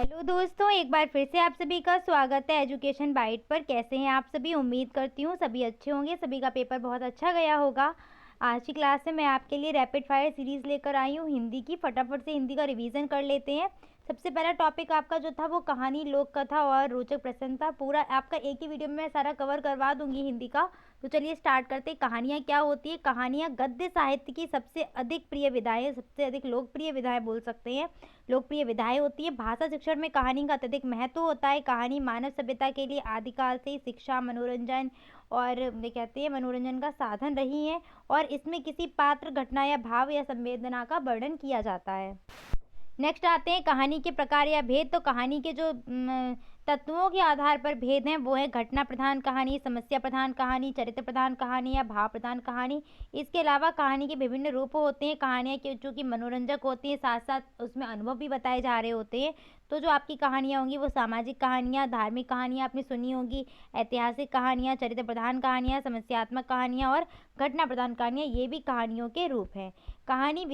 Hello दोस्तों, एक बार फिर से आप सभी का स्वागत है एजुकेशन बाइट पर। कैसे हैं आप सभी? उम्मीद करती हूँ सभी अच्छे होंगे, सभी का पेपर बहुत अच्छा गया होगा। आज की क्लास में मैं आपके लिए रैपिड फायर सीरीज़ लेकर आई हूँ हिंदी की। फटाफट से हिंदी का रिवीजन कर लेते हैं। सबसे पहला टॉपिक आपका जो था वो कहानी, लोक कथा और रोचक प्रसंग था। पूरा आपका एक ही वीडियो में मैं सारा कवर करवा दूंगी हिंदी का। तो चलिए स्टार्ट करते हैं। कहानियाँ क्या होती है? कहानियाँ गद्य साहित्य की सबसे अधिक प्रिय विधाएं, सबसे अधिक लोकप्रिय विधाएं बोल सकते हैं, लोकप्रिय विधाएं होती है। भाषा शिक्षण में कहानी का अत्यधिक महत्व होता है। कहानी मानव सभ्यता के लिए आदिकाल से ही शिक्षा, मनोरंजन और ये कहते हैं मनोरंजन का साधन रही है। और इसमें किसी पात्र, घटना या भाव या संवेदना का वर्णन किया जाता है। नेक्स्ट आते हैं कहानी के प्रकार या भेद। तो कहानी के जो तत्वों के आधार पर भेद हैं वो है घटना प्रधान कहानी, समस्या प्रधान कहानी, चरित्र प्रधान कहानी या भाव प्रधान कहानी। इसके अलावा कहानी के विभिन्न रूप होते हैं। कहानियाँ जो कि मनोरंजक होती हैं, साथ साथ उसमें अनुभव भी बताए जा रहे होते हैं। तो जो आपकी कहानियाँ होंगी वो सामाजिक कहानियाँ, धार्मिक कहानियाँ आपने सुनी होंगी, ऐतिहासिक कहानियाँ, चरित्र प्रधान कहानियाँ, समस्यात्मक कहानियाँ और घटना प्रधान कहानियाँ, ये भी कहानियों के रूप हैं। कहानी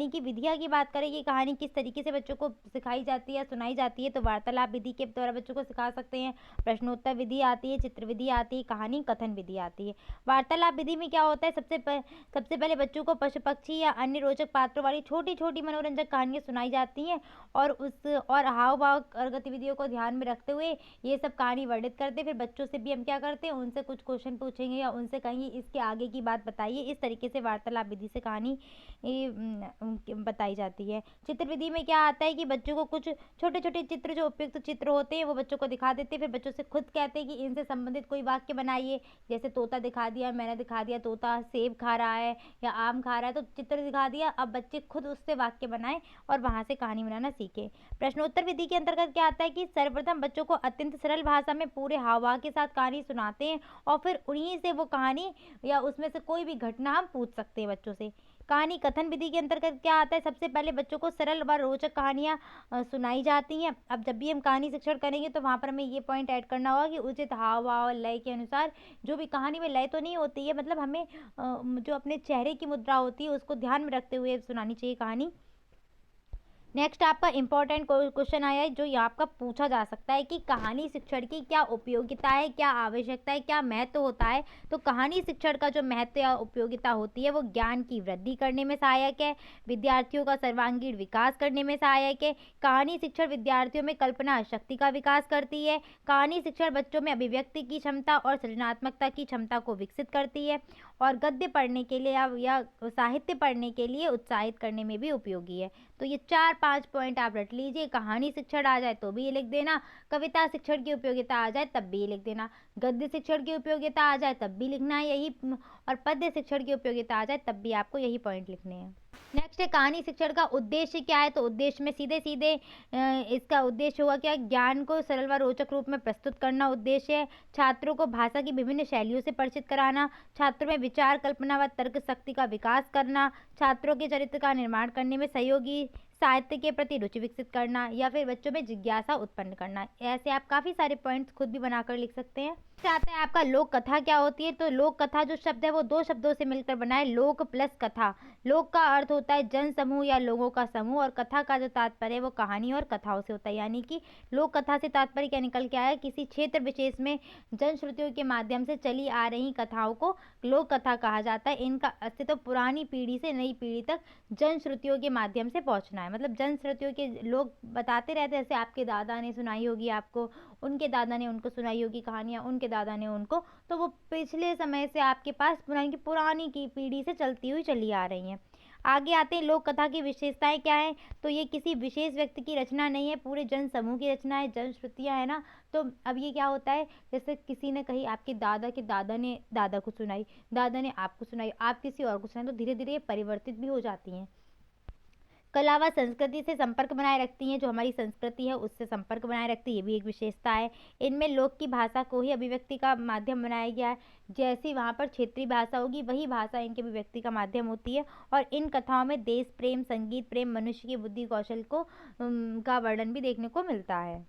की विधियाँ की बात करें कि कहानी किस तरीके से बच्चों को सिखाई जाती है, सुनाई जाती है, तो वार्तालाप विधि के द्वारा बच्चों को सिखा सकते हैं। प्रश्नोत्तर विधि आती है, चित्र विधि आती है, कहानी कथन विधि आती है। वार्तालाप विधि में क्या होता है? सबसे पहले बच्चों को पशु पक्षी या अन्य रोचक पात्रों वाली छोटी छोटी मनोरंजक कहानियाँ सुनाई जाती हैं और हाव भाव और गतिविधियों को ध्यान में रखते हुए ये सब कहानी वर्णित करते हैं। फिर बच्चों से भी हम क्या करते हैं, उनसे कुछ क्वेश्चन पूछेंगे या उनसे कहेंगे इसके आगे की बात बताइए। इस तरीके से वार्तालाप विधि से कहानी बताई जाती है। चित्र विधि में क्या आता है कि बच्चों को कुछ छोटे छोटे चित्र, जो उपयुक्त चित्र होते हैं वो बच्चों को दिखा देते हैं। फिर बच्चों से खुद कहते हैं कि इनसे संबंधित कोई वाक्य बनाइए। जैसे तोता दिखा दिया, मैंने दिखा दिया तोता सेब खा रहा है या आम खा रहा है, तो चित्र दिखा दिया। अब बच्चे खुद उससे वाक्य बनाएं और वहां से कहानी बनाना सीखें। प्रश्नोत्तर विधि के अंतर्गत क्या आता है कि सर्वप्रथम बच्चों को अत्यंत सरल भाषा में पूरे हाव भाव के साथ कहानी सुनाते हैं और फिर उन्हीं से वो कहानी या उसमें से कोई भी घटना हम पूछ सकते हैं बच्चों से। कहानी कथन विधि के अंतर्गत क्या आता है? सबसे पहले बच्चों को सरल व रोचक कहानियाँ सुनाई जाती हैं। अब जब भी हम कहानी शिक्षण करेंगे तो वहाँ पर हमें ये पॉइंट ऐड करना होगा कि उचित हाव भाव लय के अनुसार, जो भी कहानी में लय तो नहीं होती है, मतलब हमें जो अपने चेहरे की मुद्रा होती है उसको ध्यान में रखते हुए सुनानी चाहिए कहानी। नेक्स्ट आपका इंपॉर्टेंट क्वेश्चन आया है जो ये आपका पूछा जा सकता है कि कहानी शिक्षण की क्या उपयोगिता है, क्या आवश्यकता है, क्या महत्व होता है। तो कहानी शिक्षण का जो महत्व या उपयोगिता होती है वो ज्ञान की वृद्धि करने में सहायक है, विद्यार्थियों का सर्वांगीण विकास करने में सहायक है। कहानी शिक्षण विद्यार्थियों में कल्पना शक्ति का विकास करती है। कहानी शिक्षण बच्चों में अभिव्यक्ति की क्षमता और सृजनात्मकता की क्षमता को विकसित करती है और गद्य पढ़ने के लिए या साहित्य पढ़ने के लिए उत्साहित करने में भी उपयोगी है। तो ये 4-5 पॉइंट आप रट लीजिए। कहानी शिक्षण आ जाए तो भी ये लिख देना, कविता शिक्षण की उपयोगिता आ जाए तब भी ये लिख देना, गद्य शिक्षण की उपयोगिता आ जाए तब भी लिखना है यही, और पद्य शिक्षण की उपयोगिता आ जाए तब भी आपको यही पॉइंट लिखने हैं। नेक्स्ट है कहानी शिक्षण का उद्देश्य क्या है। तो उद्देश्य में सीधे सीधे इसका उद्देश्य हुआ क्या? ज्ञान को सरल व रोचक रूप में प्रस्तुत करना उद्देश्य है। छात्रों को भाषा की विभिन्न शैलियों से परिचित कराना, छात्रों में विचार, कल्पना व तर्क शक्ति का विकास करना, छात्रों के चरित्र का निर्माण करने में सहयोगी, साहित्य के प्रति रुचि विकसित करना या फिर बच्चों में जिज्ञासा उत्पन्न करना। ऐसे आप काफ़ी सारे पॉइंट्स खुद भी बनाकर लिख सकते हैं। आता है आपका लोक कथा क्या होती है। तो लोक कथा जो शब्द है वो दो शब्दों से मिलकर बना है, लोक प्लस कथा। लोक का अर्थ होता है जन समूह या लोगों का समूह, और कथा का जो तात्पर्य है वो कहानी और कथाओं से होता है। यानी कि लोक कथा से तात्पर्य क्या निकल के आया है? किसी क्षेत्र विशेष में जनश्रुतियों के माध्यम से चली आ रही कथाओं को लोक कथा कहा जाता है। इनका अस्तित्व पुरानी पीढ़ी से नई पीढ़ी तक जनश्रुतियों के माध्यम से पहुंचना है। मतलब जनश्रुतियों के लोग बताते रहते हैं, जैसे आपके दादा ने सुनाई होगी आपको, उनके दादा ने उनको सुनाई होगी कहानियाँ, उनके दादा ने उनको, तो वो पिछले समय से आपके पास पुरानी की पीढ़ी से चलती हुई चली आ रही हैं। आगे आते हैं लोक कथा की विशेषताएं क्या है। तो ये किसी विशेष व्यक्ति की रचना नहीं है, पूरे जन समूह की रचना है, जनश्रुतियाँ है ना। तो अब ये क्या होता है, जैसे किसी ने कही, आपके दादा के दादा ने दादा को सुनाई, दादा ने आपको सुनाई, आप किसी और को सुनाई, तो धीरे धीरे ये परिवर्तित भी हो जाती हैं। कला व संस्कृति से संपर्क बनाए रखती हैं, जो हमारी संस्कृति है उससे संपर्क बनाए रखती है, ये भी एक विशेषता है। इनमें लोक की भाषा को ही अभिव्यक्ति का माध्यम बनाया गया है। जैसी वहाँ पर क्षेत्रीय भाषा होगी वही भाषा इनके अभिव्यक्ति का माध्यम होती है। और इन कथाओं में देश प्रेम, संगीत प्रेम, मनुष्य की बुद्धि कौशल का वर्णन भी देखने को मिलता है।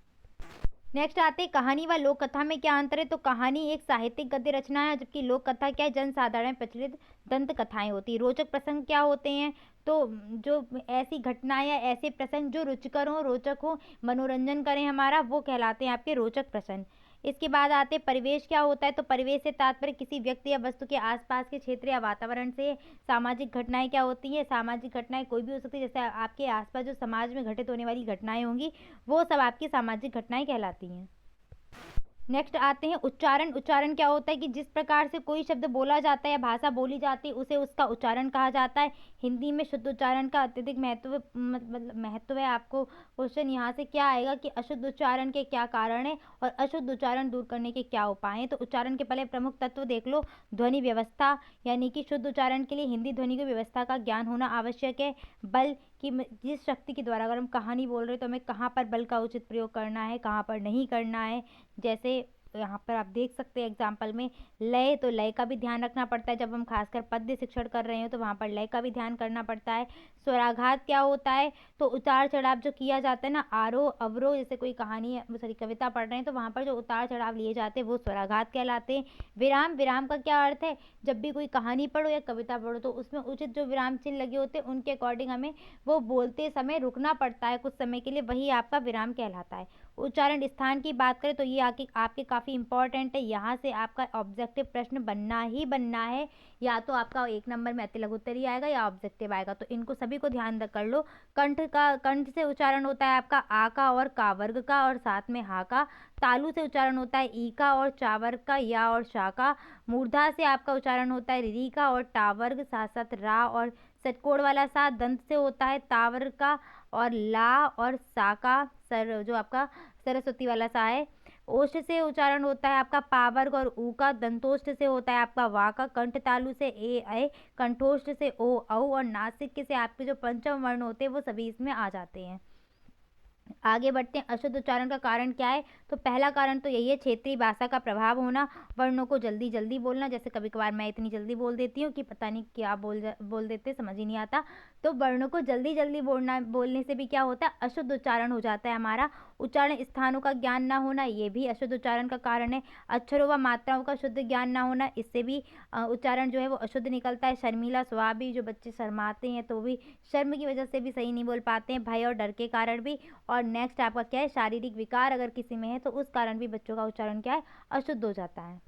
नेक्स्ट आते हैं कहानी व लोक कथा में क्या अंतर है। तो कहानी एक साहित्यिक गद्य रचना है, जबकि लोक कथा क्या है, जन साधारण में प्रचलित दंत कथाएं होती है। रोचक प्रसंग क्या होते हैं, तो जो ऐसी घटनाएं या ऐसे प्रसंग जो रुचिकर हो, रोचक हो, मनोरंजन करें हमारा, वो कहलाते हैं आपके रोचक प्रसंग। इसके बाद आते हैं परिवेश क्या होता है। तो परिवेश से तात्पर्य किसी व्यक्ति या वस्तु के आसपास के क्षेत्र या वातावरण से। सामाजिक घटनाएं क्या होती हैं, सामाजिक घटनाएं कोई भी हो सकती है, जैसे आपके आसपास जो समाज में घटित होने वाली घटनाएं होंगी वो सब आपकी सामाजिक घटनाएं कहलाती हैं। नेक्स्ट आते हैं उच्चारण। उच्चारण क्या होता है कि जिस प्रकार से कोई शब्द बोला जाता है या भाषा बोली जाती है उसे उसका उच्चारण कहा जाता है। हिंदी में शुद्ध उच्चारण का अत्यधिक मतलब महत्व है। आपको क्वेश्चन यहाँ से क्या आएगा कि अशुद्ध उच्चारण के क्या कारण है और अशुद्ध उच्चारण दूर करने के क्या उपाय हैं। तो उच्चारण के पहले प्रमुख तत्व देख लो। ध्वनि व्यवस्था, यानी कि शुद्ध उच्चारण के लिए हिंदी ध्वनि की व्यवस्था का ज्ञान होना आवश्यक है। बल कि जिस शक्ति के द्वारा, अगर हम कहानी बोल रहे हैं तो हमें कहाँ पर बल का उचित प्रयोग करना है, कहाँ पर नहीं करना है। जैसे यहाँ पर आप देख सकते हैं एग्जाम्पल में लय, तो लय का भी ध्यान रखना पड़ता है। जब हम खासकर पद्य शिक्षण कर रहे हो तो वहाँ पर लय का भी ध्यान करना पड़ता है। स्वराघात क्या होता है, तो उतार चढ़ाव जो किया जाता है ना, आरोह अवरोह, जैसे कोई कहानी सॉरी कविता पढ़ रहे हैं तो वहाँ पर जो उतार चढ़ाव लिए जाते हैं वो स्वराघात कहलाते हैं। विराम, विराम का क्या अर्थ है, जब भी कोई कहानी पढ़ो या कविता पढ़ो तो उसमें उचित जो विराम चिन्ह लगे होते हैं उनके अकॉर्डिंग हमें वो बोलते समय रुकना पड़ता है कुछ समय के लिए, वही आपका विराम कहलाता है। उच्चारण स्थान की बात करें तो ये आपके काफ़ी इंपॉर्टेंट है। यहाँ से आपका ऑब्जेक्टिव प्रश्न बनना ही बनना है, या तो आपका 1 नंबर में अति लघु उत्तरीय आएगा या ऑब्जेक्टिव आएगा, तो इनको सभी को ध्यान कर लो। कंठ से उच्चारण होता है आपका आ का और का वर्ग का और साथ में हा का। तालु से उच्चारण होता है ई का और चा वर्ग का, या और शा का। मूर्धा से आपका उच्चारण होता है री का और टा वर्ग, साथ साथ रा और षटकोण वाला सा। दंत से होता है तावर का और ला और सा का, सर जो आपका सरस्वती वाला सा है। ओष्ठ से उच्चारण होता है आपका पावर्ग और ऊ का। दंतोष्ठ से होता है आपका वा का। कंठ तालु से ए ऐ, कंठोष्ठ से ओ औ और नासिक से आपके जो पंचम वर्ण होते हैं वो सभी इसमें आ जाते हैं। आगे बढ़ते हैं। अशुद्ध उच्चारण का कारण क्या है, तो पहला कारण तो यही है क्षेत्रीय भाषा का प्रभाव होना, वर्णों को जल्दी जल्दी बोलना। जैसे कभी कभार मैं इतनी जल्दी बोल देती हूँ कि पता नहीं क्या बोल देते, समझ ही नहीं आता। तो वर्णों को जल्दी जल्दी बोलने से भी क्या होता है, अशुद्ध उच्चारण हो जाता है हमारा। उच्चारण स्थानों का ज्ञान ना होना, ये भी अशुद्ध उच्चारण का कारण है। अक्षरों व मात्राओं का शुद्ध ज्ञान ना होना, इससे भी उच्चारण जो है वो अशुद्ध निकलता है। शर्मीला स्वभाव भी, जो बच्चे शर्माते हैं तो भी शर्म की वजह से भी सही नहीं बोल पाते हैं, भय और डर के कारण भी। और नेक्स्ट आपका क्या है, शारीरिक विकार अगर किसी में है तो उस कारण भी बच्चों का उच्चारण क्या है, अशुद्ध हो जाता है।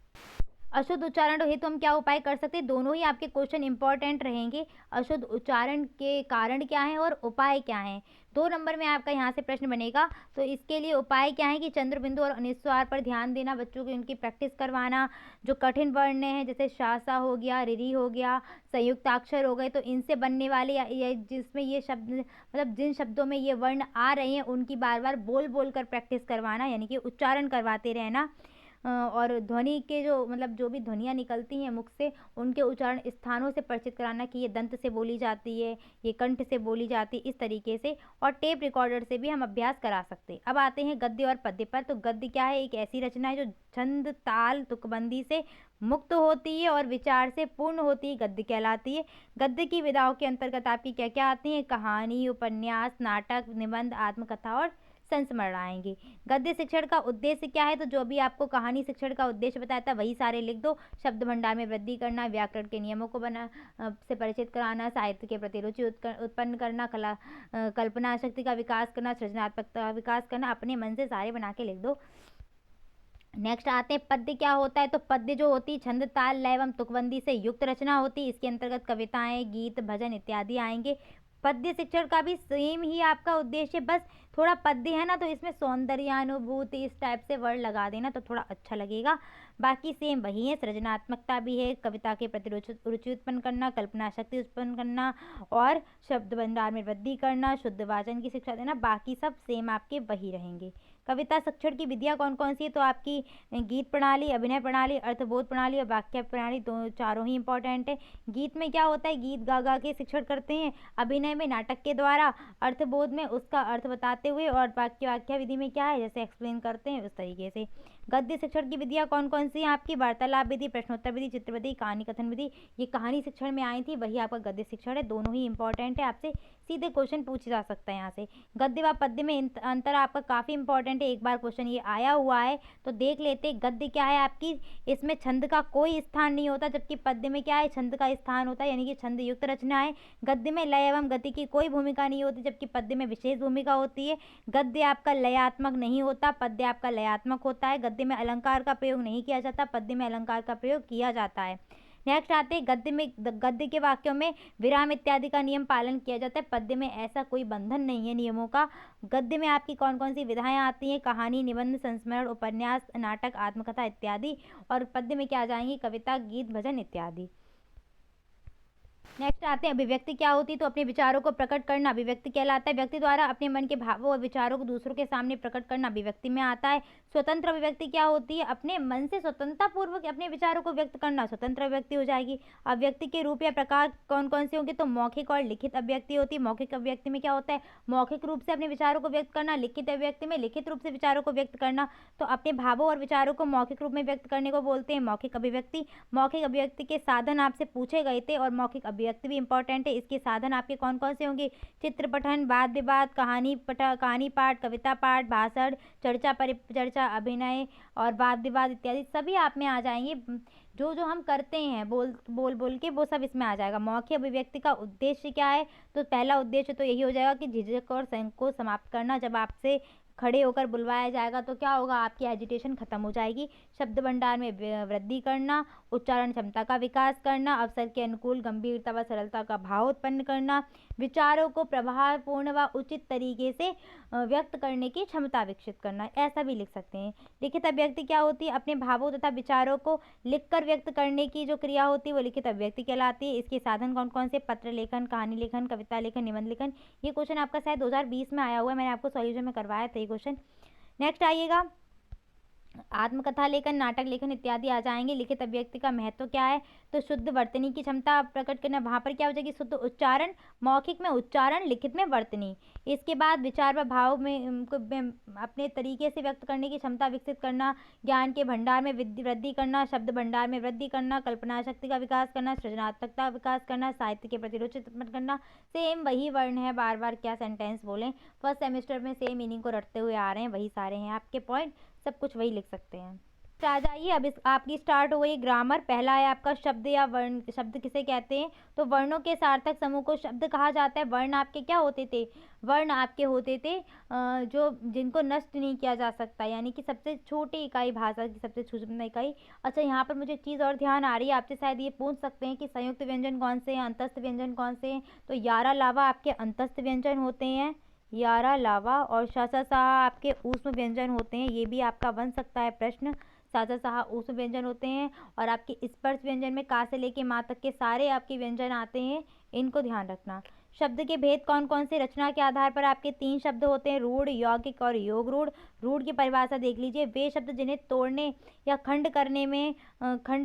अशुद्ध उच्चारण हेतु हम क्या उपाय कर सकते हैं, दोनों ही आपके क्वेश्चन इंपॉर्टेंट रहेंगे। अशुद्ध उच्चारण के कारण क्या है और उपाय क्या है, 2 नंबर में आपका यहाँ से प्रश्न बनेगा। तो इसके लिए उपाय क्या है कि चंद्र बिंदु और अनिस्वार पर ध्यान देना, बच्चों को उनकी प्रैक्टिस करवाना। जो कठिन वर्ण हैं जैसे शासा हो गया, रिरी हो गया, संयुक्ताक्षर हो गए, तो इनसे बनने वाले या जिसमें ये शब्द मतलब जिन शब्दों में ये वर्ण आ रहे हैं उनकी बार बार बोल बोल कर प्रैक्टिस करवाना, यानी कि उच्चारण करवाते रहना। और ध्वनि के जो मतलब जो भी ध्वनियाँ निकलती हैं मुख से उनके उच्चारण स्थानों से परिचित कराना कि ये दंत से बोली जाती है, ये कंठ से बोली जाती है, इस तरीके से। और टेप रिकॉर्डर से भी हम अभ्यास करा सकते हैं। अब आते हैं गद्य और पद्य पर। तो गद्य क्या है, एक ऐसी रचना है जो छंद ताल तुकबंदी से मुक्त होती है और विचार से पूर्ण होती है, गद्य कहलाती है। गद्य की विधाओं के अंतर्गत आपकी क्या क्या आती हैं, कहानी, उपन्यास, नाटक, निबंध, आत्मकथा और संस्मरण आएंगे। गद्य शिक्षण का उद्देश्य क्या है, तो जो भी आपको कहानी शिक्षण का उद्देश्य बताया था वही सारे लिख दो। शब्द भंडार में वृद्धि करना, व्याकरण के नियमों को से परिचित कराना, साहित्य के प्रति रुचि उत्पन्न करना, कल्पना शक्ति का विकास करना, सृजनात्मकता का विकास करना, अपने मन से सारे बना के लिख दो। नेक्स्ट आते हैं पद्य क्या होता है। तो पद्य जो होती है छंद ताल लय एवं तुकबंदी से युक्त रचना होती है। इसके अंतर्गत कविताएं, गीत, भजन इत्यादि आएंगे। पद्य शिक्षण का भी सेम ही आपका उद्देश्य, बस थोड़ा पद्य है ना तो इसमें सौंदर्यानुभूति इस टाइप से वर्ड लगा देना तो थोड़ा अच्छा लगेगा। बाकी सेम वही है, सृजनात्मकता भी है, कविता के प्रति रुचि उत्पन्न करना, कल्पना शक्ति उत्पन्न करना और शब्द भंडार में वृद्धि करना, शुद्ध वाचन की शिक्षा देना, बाकी सब सेम आपके वही रहेंगे। कविता शिक्षण की विधियाँ कौन कौन सी है, तो आपकी गीत प्रणाली, अभिनय प्रणाली, अर्थबोध प्रणाली और वाक्य प्रणाली, दो चारों ही इंपॉर्टेंट है। गीत में क्या होता है, गीत गा गा के शिक्षण करते हैं। अभिनय में नाटक के द्वारा, अर्थबोध में उसका अर्थ बताते हुए और वाक्य विधि में क्या है जैसे एक्सप्लेन करते हैं उस तरीके से। गद्य शिक्षण की विधियाँ कौन कौन सी हैं आपकी, वार्तालाप विधि, प्रश्नोत्तर विधि, चित्र विधि, कहानी कथन विधि। ये कहानी शिक्षण में आई थी, वही आपका गद्य शिक्षण है, दोनों ही इंपॉर्टेंट है, आपसे सीधे क्वेश्चन पूछा जा सकता है यहाँ से। गद्य व पद्य में अंतर आपका काफ़ी इंपॉर्टेंट है, एक बार क्वेश्चन ये आया हुआ है तो देख लेते। गद्य क्या है आपकी, इसमें छंद का कोई स्थान नहीं होता, जबकि पद्य में क्या है, छंद का स्थान होता है, यानी कि छंद युक्त रचना है। गद्य में लय एवं गति की कोई भूमिका नहीं होती, जबकि पद्य में विशेष भूमिका होती है। गद्य आपका लयात्मक नहीं होता, पद्य आपका लयात्मक होता है। गद्य में अलंकार का प्रयोग नहीं किया जाता, पद्य में अलंकार का प्रयोग किया जाता है। नेक्स्ट आते हैं गद्य के वाक्यों में विराम इत्यादि का नियम पालन किया जाता है, पद्य में ऐसा कोई बंधन नहीं है नियमों का। गद्य में आपकी कौन कौन सी विधाएं आती हैं, कहानी, निबंध, संस्मरण, उपन्यास, नाटक, आत्मकथा इत्यादि। और पद्य में क्या आ जाएंगी, कविता, गीत, भजन इत्यादि। नेक्स्ट आते हैं अभिव्यक्ति क्या होती है, तो अपने विचारों को प्रकट करना अभिव्यक्ति कहलाता है। व्यक्ति द्वारा अपने मन के भावों और विचारों को दूसरों के सामने प्रकट करना अभिव्यक्ति में आता है। स्वतंत्र अभिव्यक्ति क्या होती है, अपने मन से स्वतंत्रता पूर्वक अपने विचारों को व्यक्त करना स्वतंत्र अभिव्यक्ति हो जाएगी। अभिव्यक्ति के रूप या प्रकार कौन कौन से होंगे, तो मौखिक और लिखित अभिव्यक्ति होती है। मौखिक अभिव्यक्ति में क्या होता है, मौखिक रूप से अपने विचारों को व्यक्त करना। लिखित अभिव्यक्ति में लिखित रूप से विचारों को व्यक्त करना। तो अपने भावों और विचारों को मौखिक रूप में व्यक्त करने को बोलते हैं मौखिक अभिव्यक्ति। मौखिक अभिव्यक्ति के साधन आपसे पूछे गए थे और मौखिक अभिव्यक्ति भी इंपॉर्टेंट। इसके साधन आपके कौन कौन से होंगे, चित्र पठन, वाद विवाद, कहानी पाठ, कविता पाठ, भाषण, चर्चा, परिचर्चा, अभिनय और वाद विवाद इत्यादि सभी आप में आ जाएंगे। जो जो हम करते हैं बोल के वो सब इसमें आ जाएगा। मौखिक अभिव्यक्ति का उद्देश्य क्या है, तो पहला उद्देश्य तो यही हो जाएगा कि झिझक और संकोच को समाप्त करना। जब आपसे खड़े होकर बुलवाया जाएगा तो क्या होगा, आपकी एजिटेशन खत्म हो जाएगी। शब्द भंडार में वृद्धि करना, उच्चारण क्षमता का विकास करना, अवसर के अनुकूल गंभीरता व सरलता का भाव उत्पन्न करना, विचारों को प्रभावपूर्ण व उचित तरीके से व्यक्त करने की क्षमता विकसित करना, ऐसा भी लिख सकते हैं। लिखित अभिव्यक्ति क्या होती है, अपने भावों तथा विचारों को लिखकर व्यक्त करने की जो क्रिया होती है वो लिखित अभिव्यक्ति कहलाती है। इसके साधन कौन कौन से, पत्र लेखन, कहानी लेखन, कविता लेखन, निबंध लेखन। ये क्वेश्चन आपका शायद 2020 में आया हुआ है, मैंने आपको सॉल्यूशन में करवाया था ये क्वेश्चन। नेक्स्ट आइएगा, आत्मकथा लेखन, नाटक लेखन इत्यादि आ जाएंगे। लिखित अभिव्यक्ति का महत्व क्या है, तो शुद्ध वर्तनी की क्षमता प्रकट करना। वहाँ पर क्या हो जाएगी, शुद्ध उच्चारण, मौखिक में उच्चारण, लिखित में वर्तनी। इसके बाद विचार व भाव में अपने तरीके से व्यक्त करने की क्षमता विकसित करना, ज्ञान के भंडार में वृद्धि करना, शब्द भंडार में वृद्धि करना, कल्पना शक्ति का विकास करना, सृजनात्मकता का विकास करना, साहित्य के प्रति रुचि उत्पन्न करना। सेम वही वर्ण है, बार बार क्या सेंटेंस बोलें, फर्स्ट सेमेस्टर में सेम मीनिंग को रटते हुए आ रहे हैं, वही सारे हैं आपके पॉइंट, सब कुछ वही लिख सकते हैं। आ जाइए, अब आपकी स्टार्ट हो गई ग्रामर। पहला है आपका शब्द या वर्ण। शब्द किसे कहते हैं, तो वर्णों के सार्थक समूह को शब्द कहा जाता है। वर्ण आपके क्या होते थे, वर्ण आपके होते थे जो जिनको नष्ट नहीं किया जा सकता, यानी कि सबसे छोटी इकाई, भाषा की सबसे छोटी इकाई। अच्छा, यहाँ पर मुझे चीज़ और ध्यान आ रही है, आपसे शायद ये पूछ सकते हैं कि संयुक्त व्यंजन कौन से हैं, अंतस्थ व्यंजन कौन से हैं, तो यारा लावा आपके अंतस्थ व्यंजन होते हैं, यारा लावा। और शासा साहा आपके ऊष्म व्यंजन होते हैं, ये भी आपका बन सकता है प्रश्न। साजा साहा ऊष्म व्यंजन होते हैं। और आपके स्पर्श व्यंजन में का से लेके माँ तक के सारे आपके व्यंजन आते हैं, इनको ध्यान रखना। शब्द के भेद कौन कौन से, रचना के आधार पर आपके 3 शब्द होते हैं, रूढ़, यौगिक और योग रूढ़। रूढ़ की परिभाषा देख लीजिए, वे शब्द जिन्हें तोड़ने या खंड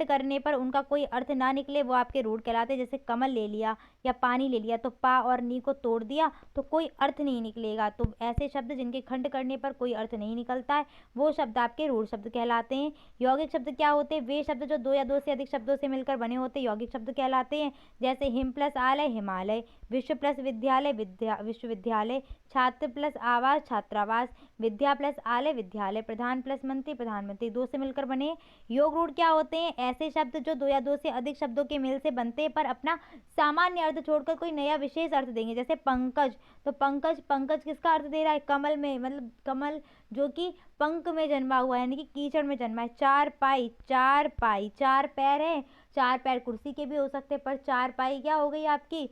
करने पर उनका कोई अर्थ ना निकले वो आपके रूढ़ कहलाते हैं। जैसे कमल ले लिया या पानी ले लिया, तो पा और नी को तोड़ दिया तो कोई अर्थ नहीं निकलेगा, तो ऐसे शब्द जिनके खंड करने पर कोई अर्थ नहीं निकलता है वो शब्द आपके रूढ़ शब्द कहलाते हैं। यौगिक शब्द क्या होते हैं, वे शब्द जो 2 या 2 से अधिक शब्दों से मिलकर बने होते हैं यौगिक शब्द कहलाते हैं। जैसे हिम प्लस आलय हिमालय, विश्व प्लस विद्यालय विश्वविद्यालय, छात्र प्लस आवास छात्रावास, विद्या प्लस आलय विद्यालय, प्रधान प्लस मंत्री प्रधानमंत्री, 2 से मिलकर बने। योग रूढ़ क्या होते हैं, ऐसे शब्द जो 2 या 2 से अधिक शब्दों के मेल से बनते हैं पर अपना सामान्य अर्थ छोड़कर कोई नया विशेष अर्थ देंगे। जैसे पंकज, तो पंकज किसका अर्थ दे रहा है, कमल में, मतलब कमल जो कि पंख में जन्मा हुआ है, यानी कि कीचड़ में जन्मा है। चारपाई, 4 पैर है, 4 पैर कुर्सी के भी हो सकते हैं, पर चारपाई क्या हो गई आपकी,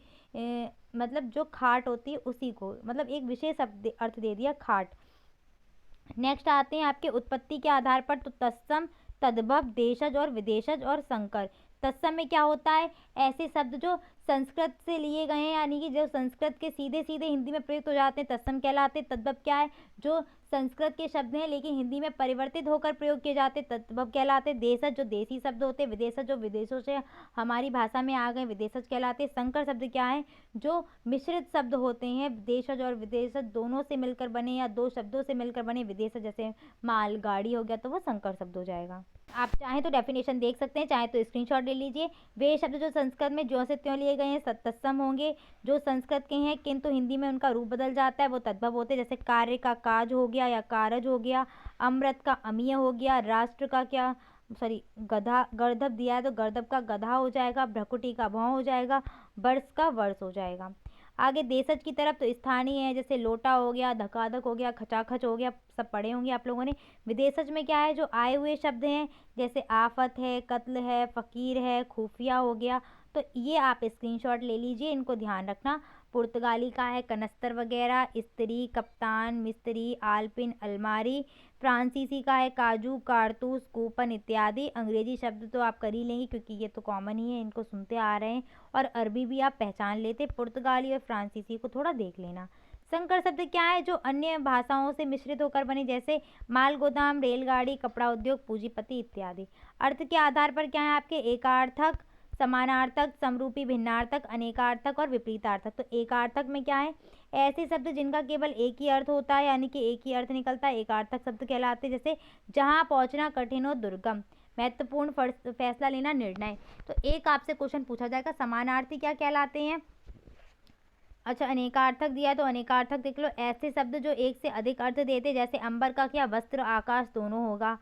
मतलब जो खाट होती है उसी को, मतलब एक विशेष अर्थ दे दिया, खाट। नेक्स्ट आते हैं आपके उत्पत्ति के आधार पर, तो तत्सम, तद्भव, देशज और विदेशज और संकर। तत्सम में क्या होता है, ऐसे शब्द जो संस्कृत से लिए गए हैं, यानी कि जो संस्कृत के सीधे सीधे हिंदी में प्रयुक्त हो जाते हैं, तत्सम कहलाते हैं। तद्भव क्या है, जो संस्कृत के शब्द हैं लेकिन हिंदी में परिवर्तित होकर प्रयोग किए जाते, तद्भव कहलाते। देशज जो देसी शब्द होते हैं, विदेशज जो विदेशों से हमारी भाषा में आ गए, विदेशज कहलाते। संकर शब्द क्या है, जो मिश्रित शब्द होते हैं, देशज और विदेशज दोनों से मिलकर बने या 2 शब्दों से मिलकर बने विदेशज, जैसे माल गाड़ी हो गया तो वो संकर शब्द हो जाएगा। आप चाहें तो डेफिनेशन देख सकते हैं, चाहे तो स्क्रीनशॉट ले लीजिए। वे शब्द जो संस्कृत में ज्यों से त्यों लिए गए हैं तत्सम होंगे, जो संस्कृत के हैं किंतु हिंदी में उनका रूप बदल जाता है वो तद्भव होते हैं। जैसे कार्य का काज हो गया या कारज हो गया, अमृत का अमीय हो गया, राष्ट्र का क्या सॉरी गधा गर्दभ दिया है तो गर्दभ का गधा हो जाएगा, भ्रकुटी का भौं हो जाएगा, वर्ष का वर्ष हो जाएगा। आगे देशज की तरफ तो स्थानीय है, जैसे लोटा हो गया, धकाधक हो गया, खचाखच हो गया, सब पढ़े होंगे आप लोगों ने। विदेशज में क्या है, जो आए हुए शब्द हैं, जैसे आफत है, कत्ल है, फ़कीर है, खुफिया हो गया। तो ये आप स्क्रीनशॉट ले लीजिए, इनको ध्यान रखना। पुर्तगाली का है कनस्तर वगैरह, स्त्री, कप्तान, मिस्त्री, आलपिन, अलमारी। फ्रांसीसी का है काजू, कारतूस, कूपन इत्यादि। अंग्रेजी शब्द तो आप कर ही लेंगे क्योंकि ये तो कॉमन ही है, इनको सुनते आ रहे हैं। और अरबी भी आप पहचान लेते, पुर्तगाली और फ्रांसीसी को थोड़ा देख लेना। संकर शब्द क्या है, जो अन्य भाषाओं से मिश्रित होकर बने, जैसे माल गोदाम, रेलगाड़ी, कपड़ा उद्योग, पूंजीपति इत्यादि। अर्थ के आधार पर क्या है आपके, एकार्थक, समानार्थक, समरूपी, भिन्नार्थक, अनेकार्थक और विपरीतार्थक। तो एकार्थक में क्या है, ऐसे शब्द जिनका केवल एक ही अर्थ होता है, यानी कि एक ही अर्थ निकलता है, एकार्थक शब्द कहलाते हैं। जैसे जहाँ पहुँचना कठिन हो, दुर्गम। महत्वपूर्ण फैसला लेना, निर्णय। तो एक आपसे क्वेश्चन पूछा जाएगा, समानार्थी क्या कहलाते हैं। अच्छा, अनेकार्थक दिया तो अनेकार्थक देख लो, ऐसे शब्द जो एक से अधिक अर्थ देते, जैसे अंबर का क्या, वस्त्र आकाश दोनों होगा।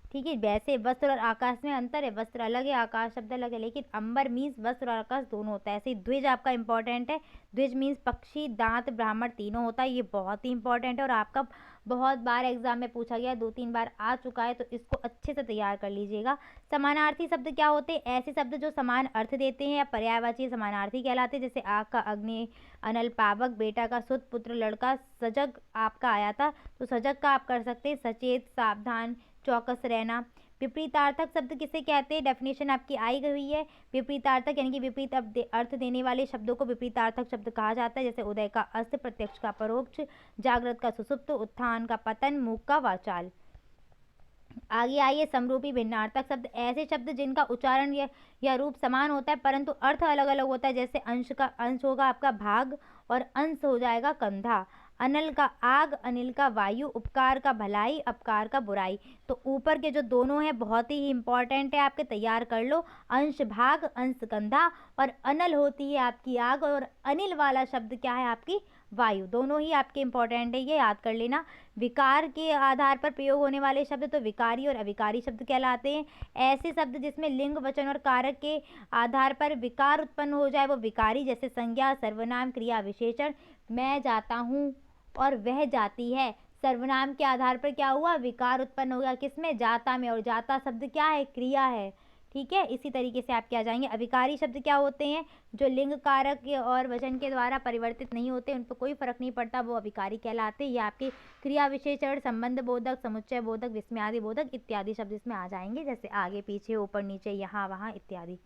ठीक है, वैसे वस्त्र और आकाश में अंतर है, वस्त्र अलग है, आकाश शब्द अलग है, लेकिन अंबर मीन्स वस्त्र और आकाश दोनों होता है। ऐसे ही द्विज आपका इंपॉर्टेंट है, द्विज मीन्स पक्षी, दांत, ब्राह्मण तीनों होता है। ये बहुत ही इंपॉर्टेंट है और आपका बहुत बार एग्जाम में पूछा गया, 2-3 बार आ चुका है, तो इसको अच्छे से तैयार कर लीजिएगा। समानार्थी शब्द क्या होते हैं, ऐसे शब्द जो समान अर्थ देते हैं या पर्यायवाची समानार्थी कहलाते हैं। जैसे आग का अग्नि, अनल पावक, बेटा का सुत, पुत्र लड़का। सजग आपका आया था तो सजग का आप कर सकते हैं सचेत, सावधान, चौकस रहना। विपरीतार्थक शब्द किसे कहते हैं, डेफिनेशन आपकी आई हुई है। विपरीतार्थक यानी कि विपरीत अर्थ देने वाले शब्दों को विपरीतार्थक शब्द कहा जाता है। जैसे उदय का अस्त, प्रत्यक्ष का परोक्ष, जागृत का सुसुप्त, उत्थान का पतन, मूक का वाचाल। आगे आइए, समरूपी भिन्नार्थक शब्द, ऐसे शब्द जिनका उच्चारण या रूप समान होता है परंतु अर्थ अलग अलग होता है। जैसे अंश का अंश होगा आपका भाग और अंश हो जाएगा कंधा। अनल का आग, अनिल का वायु, उपकार का भलाई, अपकार का बुराई। तो ऊपर के जो दोनों हैं बहुत ही इंपॉर्टेंट है, आपके तैयार कर लो। अंश भाग, अंश कंधा, और अनल होती है आपकी आग, और अनिल वाला शब्द क्या है आपकी वायु। दोनों ही आपके इंपॉर्टेंट है, ये याद कर लेना। विकार के आधार पर प्रयोग होने वाले शब्द तो विकारी और अविकारी शब्द कहलाते हैं। ऐसे शब्द जिसमें लिंग, वचन और कारक के आधार पर विकार उत्पन्न हो जाए वो विकारी। जैसे संज्ञा, सर्वनाम, क्रिया, विशेषण। मैं जाता हूँ और वह जाती है, सर्वनाम के आधार पर क्या हुआ, विकार उत्पन्न हो गया, किसमें, जाता में। और जाता शब्द क्या है, क्रिया है। ठीक है, इसी तरीके से आप क्या जाएंगे। अविकारी शब्द क्या होते हैं, जो लिंग, कारक और वचन के द्वारा परिवर्तित नहीं होते, उन पर कोई फर्क नहीं पड़ता, वो अविकारी कहलाते हैं। ये आपके क्रिया, विशेषण, संबंध बोधक, समुच्चय बोधक, विस्मयादि बोधक इत्यादि शब्द इसमें आ जाएंगे। जैसे आगे पीछे, ऊपर नीचे, यहाँ वहाँ इत्यादि।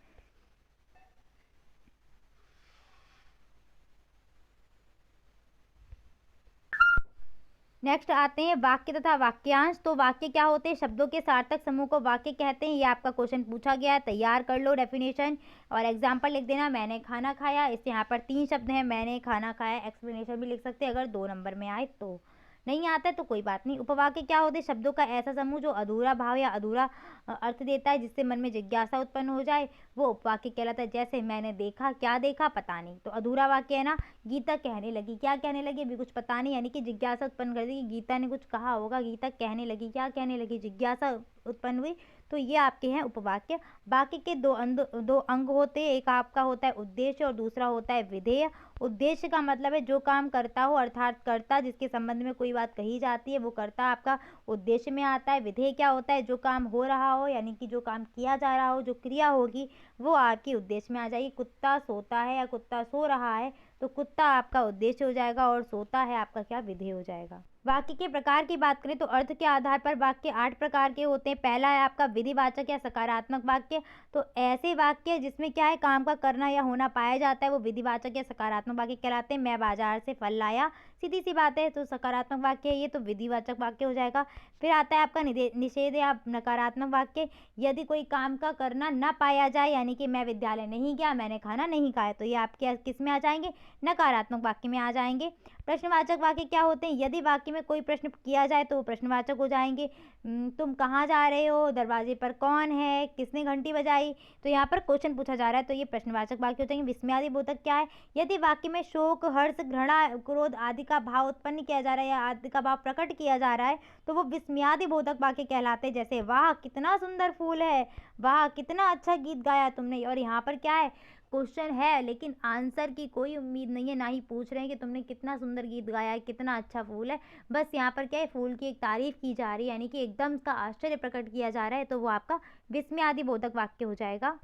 नेक्स्ट आते हैं वाक्य तथा वाक्यांश। तो वाक्य क्या होते हैं, शब्दों के सार्थक समूह को वाक्य कहते हैं। ये आपका क्वेश्चन पूछा गया है, तैयार कर लो डेफिनेशन और एग्जाम्पल लिख देना। मैंने खाना खाया, इससे यहाँ पर 3 शब्द हैं, मैंने खाना खाया। एक्सप्लेनेशन भी लिख सकते हैं अगर 2 नंबर में आए तो, नहीं आता है तो कोई बात नहीं। उपवाक्य क्या होते हैं, शब्दों का ऐसा समूह जो अधूरा भाव या अधूरा अर्थ देता है, जिससे मन में जिज्ञासा उत्पन्न हो जाए, वो उपवाक्य कहलाता है। जैसे मैंने देखा, क्या देखा, पता नहीं, तो अधूरा वाक्य है ना। गीता कहने लगी, क्या कहने लगी, अभी कुछ पता नहीं, यानी कि जिज्ञासा उत्पन्न कर दी कि गीता ने कुछ कहा होगा। गीता कहने लगी, क्या कहने लगी, जिज्ञासा उत्पन्न हुई, तो ये आपके हैं उपवाक्य। वाक्य के दो अंग होते हैं, एक आपका होता है उद्देश्य और दूसरा होता है विधेय। उद्देश्य का मतलब है जो काम करता हो, अर्थात कर्ता जिसके संबंध में कोई बात कही जाती है वो कर्ता आपका उद्देश्य में आता है। विधेय क्या होता है, जो काम हो रहा हो, यानी कि जो काम किया जा रहा हो, जो क्रिया होगी वो आपकी उद्देश्य में आ जाएगी। कुत्ता सोता है या कुत्ता सो रहा है, तो कुत्ता आपका उद्देश्य हो जाएगा और सोता है आपका क्या, विधेय हो जाएगा। वाक्य के प्रकार की बात करें तो अर्थ के आधार पर वाक्य 8 प्रकार के होते हैं। पहला है आपका विधिवाचक या सकारात्मक वाक्य। तो ऐसे वाक्य जिसमें क्या है, काम का करना या होना पाया जाता है वो विधिवाचक या सकारात्मक वाक्य कहलाते हैं। मैं बाजार से फल लाया, सीधी सी बात है। तो सकारात्मक वाक्य है ये, तो विधिवाचक वाक्य हो जाएगा। फिर आता है आपका निषेध या नकारात्मक वाक्य। यदि कोई काम का करना ना पाया जाए, यानी कि मैं विद्यालय नहीं गया, मैंने खाना नहीं खाया, तो ये आपके किस में आ जाएंगे, नकारात्मक वाक्य में आ जाएंगे। प्रश्नवाचक वाक्य क्या होते हैं, यदि वाक्य में कोई प्रश्न किया जाए तो वो प्रश्नवाचक हो जाएंगे। तुम कहाँ जा रहे हो, दरवाजे पर कौन है, किसने घंटी बजाई, तो यहाँ पर क्वेश्चन पूछा जा रहा है, तो ये प्रश्नवाचक वाक्य हो जाएंगे। विस्मयादि बोधक क्या है, यदि वाक्य में शोक, हर्ष, घृणा, क्रोध आदि का भाव उत्पन्न किया जा रहा है या आदि का भाव प्रकट किया जा रहा है, तो वो विस्मयादि बोधक वाक्य कहलाते हैं। जैसे वाह कितना सुंदर फूल है, वाह कितना अच्छा गीत गाया तुमने। और यहाँ पर क्या है, क्वेश्चन है लेकिन आंसर की कोई उम्मीद नहीं है, ना ही पूछ रहे हैं कि तुमने कितना सुंदर गीत गाया है, कितना अच्छा फूल है। बस यहाँ पर क्या है, फूल की एक तारीफ की जा रही है, यानी कि एकदम का आश्चर्य प्रकट किया जा रहा है, तो वो आपका विस्मयादि बोधक वाक्य हो जाएगा।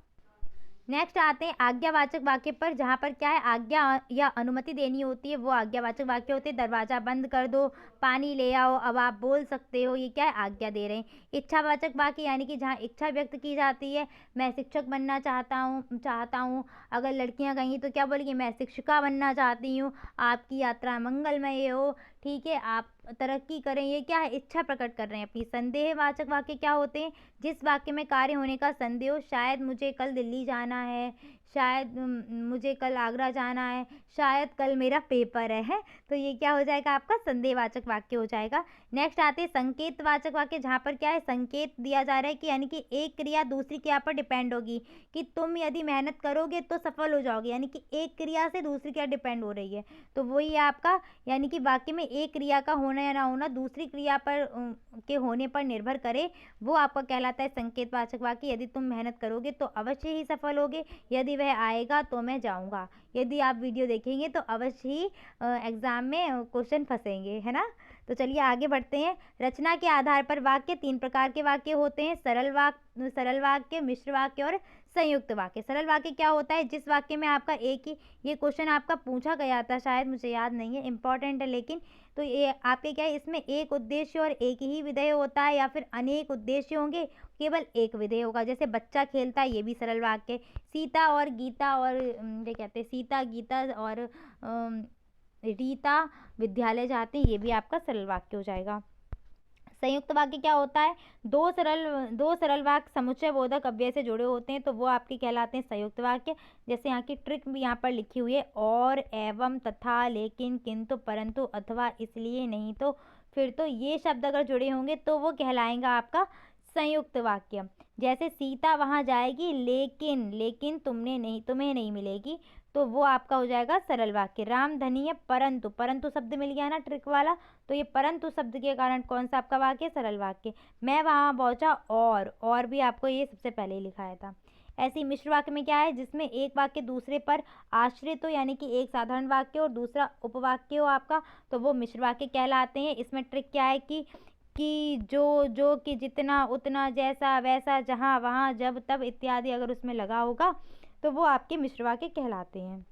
नेक्स्ट आते हैं आज्ञावाचक वाक्य पर, जहाँ पर क्या है, आज्ञा या अनुमति देनी होती है, वो आज्ञावाचक वाक्य होते हैं। दरवाजा बंद कर दो, पानी ले आओ, अब आप बोल सकते हो, ये क्या है, आज्ञा दे रहे हैं। इच्छावाचक वाक्य यानी कि जहाँ इच्छा व्यक्त की जाती है, मैं शिक्षक बनना चाहता हूँ। अगर लड़कियाँ कहेंगी तो क्या बोलेंगी, मैं शिक्षिका बनना चाहती हूँ, आपकी यात्रा मंगलमय हो, ठीक है, आप तरक्की करें, ये क्या है, इच्छा प्रकट कर रहे हैं अपनी। संदेहवाचक वाक्य क्या होते हैं, जिस वाक्य में कार्य होने का संदेह हो, शायद मुझे कल दिल्ली जाना है, शायद मुझे कल आगरा जाना है, शायद कल मेरा पेपर है, तो ये क्या हो जाएगा, आपका संदेहवाचक वाक्य हो जाएगा। नेक्स्ट आते हैं संकेतवाचक वाक्य, जहाँ पर क्या है, संकेत दिया जा रहा है कि यानी कि एक क्रिया दूसरी क्रिया पर डिपेंड होगी, कि तुम यदि मेहनत करोगे तो सफल हो जाओगे, यानी कि एक क्रिया से दूसरी क्रिया डिपेंड हो रही है, तो वही आपका, यानी कि वाक्य में एक क्रिया का होना या ना होना दूसरी क्रिया पर के होने पर निर्भर करे, वो आपका कहलाता है संकेतवाचक वाक्य। यदि तुम मेहनत करोगे तो अवश्य ही सफल होगे, यदि वह आएगा तो मैं जाऊंगा, यदि आप वीडियो देखेंगे तो अवश्य ही एग्जाम में क्वेश्चन फंसेंगे, है ना। तो चलिए आगे बढ़ते हैं। रचना के आधार पर वाक्य, 3 प्रकार के वाक्य होते हैं, सरल वाक्य, मिश्र वाक्य और संयुक्त वाक्य। सरल वाक्य क्या होता है, जिस वाक्य में आपका एक ही, ये क्वेश्चन आपका पूछा गया था शायद, मुझे याद नहीं है, इंपॉर्टेंट है लेकिन, तो ये आपके क्या है, इसमें एक उद्देश्य और एक ही विधेय होता है, या फिर अनेक उद्देश्य होंगे, केवल एक विधेय होगा। जैसे बच्चा खेलता है, ये भी सरल वाक्य। सीता और गीता और ये कहते हैं, सीता गीता और रीता विद्यालय जाते हैं, ये भी आपका सरल वाक्य हो जाएगा। संयुक्त वाक्य क्या होता है, दो सरल वाक्य समुच्चय बोधक अव्यय से जुड़े होते हैं, तो वो आपके कहलाते हैं संयुक्त वाक्य। जैसे यहाँ की ट्रिक भी यहाँ पर लिखी हुई है, और, एवं, तथा, लेकिन, किंतु, परंतु, अथवा, इसलिए, नहीं तो, फिर तो, ये शब्द अगर जुड़े होंगे तो वो कहलाएगा आपका संयुक्त वाक्य। जैसे सीता वहां जाएगी, लेकिन तुम्हें नहीं मिलेगी, तो वो आपका हो जाएगा सरल वाक्य। राम धनी है, परंतु शब्द मिल गया ना ट्रिक वाला, तो ये परंतु शब्द के कारण कौन सा आपका वाक्य, सरल वाक्य। मैं वहां पहुंचा, और भी आपको ये सबसे पहले ही लिखाया था। ऐसे ही मिश्र वाक्य में क्या है, जिसमें एक वाक्य दूसरे पर आश्रित हो, यानी कि एक साधारण वाक्य और दूसरा उपवाक्य हो आपका, तो वो मिश्र वाक्य कहलाते हैं। इसमें ट्रिक क्या है कि जो कि जितना उतना जैसा वैसा जहाँ वहाँ जब तब इत्यादि अगर उसमें लगा होगा तो वो आपके मिश्र वाक्य कहलाते हैं।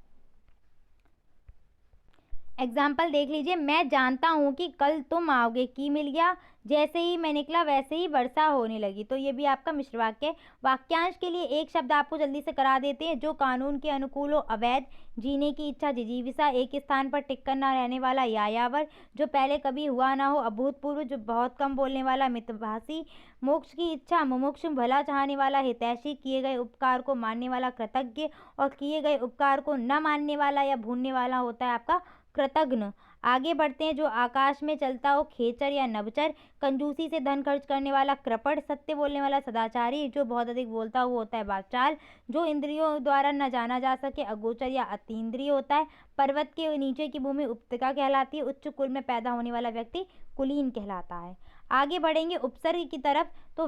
एग्जाम्पल देख लीजिए, मैं जानता हूँ कि कल तुम आओगे, की मिल गया, जैसे ही मैं निकला वैसे ही वर्षा होने लगी, तो ये भी आपका मिश्र वाक्य है। वाक्यांश के लिए एक शब्द आपको जल्दी से करा देते हैं, जो कानून के अनुकूल हो, अवैध, जीने की इच्छा, जिजीविषा, एक स्थान पर टिक कर ना रहने वाला, यायावर, जो पहले कभी हुआ ना हो, अभूतपूर्व, जो बहुत कम बोलने वाला, मितभाषी, मोक्ष की इच्छा, मुमुक्षु, भला चाहने वाला, हितैषी, किए गए उपकार को मानने वाला, कृतज्ञ, और किए गए उपकार को न मानने वाला या भूलने वाला होता है आपका कृतघ्न। आगे बढ़ते हैं, जो आकाश में चलता हो, खेचर या नभचर, कंजूसी से धन खर्च करने वाला, कृपण, सत्य बोलने वाला, सदाचारी, जो बहुत अधिक बोलता हो होता है वाचाल, जो इंद्रियों द्वारा न जाना जा सके, अगोचर या अतीन्द्रिय होता है, पर्वत के नीचे की भूमि उपत्यका कहलाती है, उच्च कुल में पैदा होने वाला व्यक्ति कुलीन कहलाता है। आगे बढ़ेंगे उपसर्ग की तरफ, तो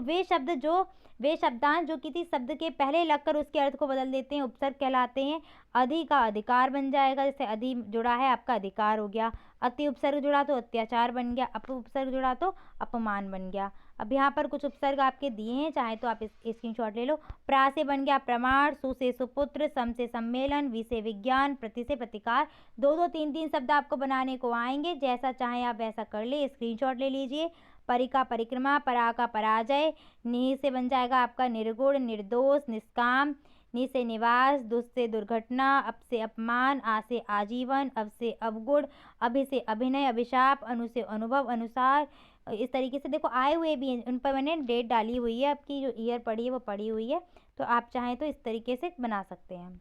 वे शब्दांश जो किसी शब्द के पहले लगकर उसके अर्थ को बदल देते हैं, उपसर्ग कहलाते हैं। अधि का अधिकार बन जाएगा, जैसे अधि जुड़ा है आपका अधिकार हो गया, अति उपसर्ग जुड़ा तो अत्याचार बन गया, अप उपसर्ग जुड़ा तो अपमान बन गया। अब यहाँ पर कुछ उपसर्ग आपके दिए हैं, चाहे तो आप स्क्रीनशॉट ले लो। प्रा से बन गया प्रमाण, सु से सुपुत्र, सम से सम्मेलन, वि से विज्ञान, प्रति से प्रतिकार। 2-2, 3-3 शब्द आपको बनाने को आएंगे, जैसा चाहे आप वैसा कर ले, स्क्रीनशॉट ले लीजिए। परि का परिक्रमा, परा का पराजय, निहि से बन जाएगा आपका निर्गुण, निर्दोष, निष्काम, नि से निवास, दुस से दुर्घटना, अप से अपमान, आ से आजीवन, अब से अवगुण, अभि से अभिनय अभिशाप, अनु से अनुभव अनुसार। इस तरीके से देखो आए हुए भी हैं, उन पर मैंने डेट डाली हुई है, आपकी जो ईयर पड़ी है वो पड़ी हुई है, तो आप चाहें तो इस तरीके से बना सकते हैं।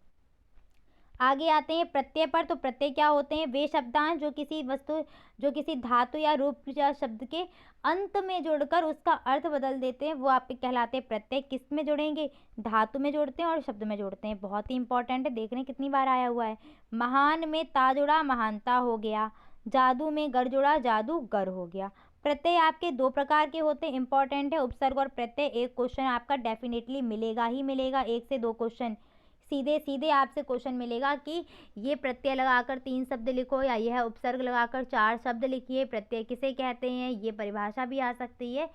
आगे आते हैं प्रत्यय पर। तो प्रत्यय क्या होते हैं? वे शब्दांश जो किसी वस्तु, जो किसी धातु या रूप या शब्द के अंत में जुड़कर उसका अर्थ बदल देते हैं, वो आपके कहलाते हैं प्रत्यय। किस में जोड़ेंगे? धातु में जोड़ते हैं और शब्द में जोड़ते हैं। बहुत ही इंपॉर्टेंट है, देख रहे हैं कितनी बार आया हुआ है। महान में ता जुड़ा, महानता हो गया। जादू में गर जुड़ा, जादूगर हो गया। प्रत्यय आपके दो प्रकार के होते हैं, इंपॉर्टेंट है, उपसर्ग और प्रत्यय। एक क्वेश्चन आपका डेफिनेटली मिलेगा ही मिलेगा, 1 से 2 क्वेश्चन सीधे सीधे आपसे क्वेश्चन मिलेगा कि ये प्रत्यय लगाकर 3 शब्द लिखो, या यह उपसर्ग लगाकर 4 शब्द लिखिए, प्रत्यय किसे कहते हैं, ये परिभाषा भी आ सकती है।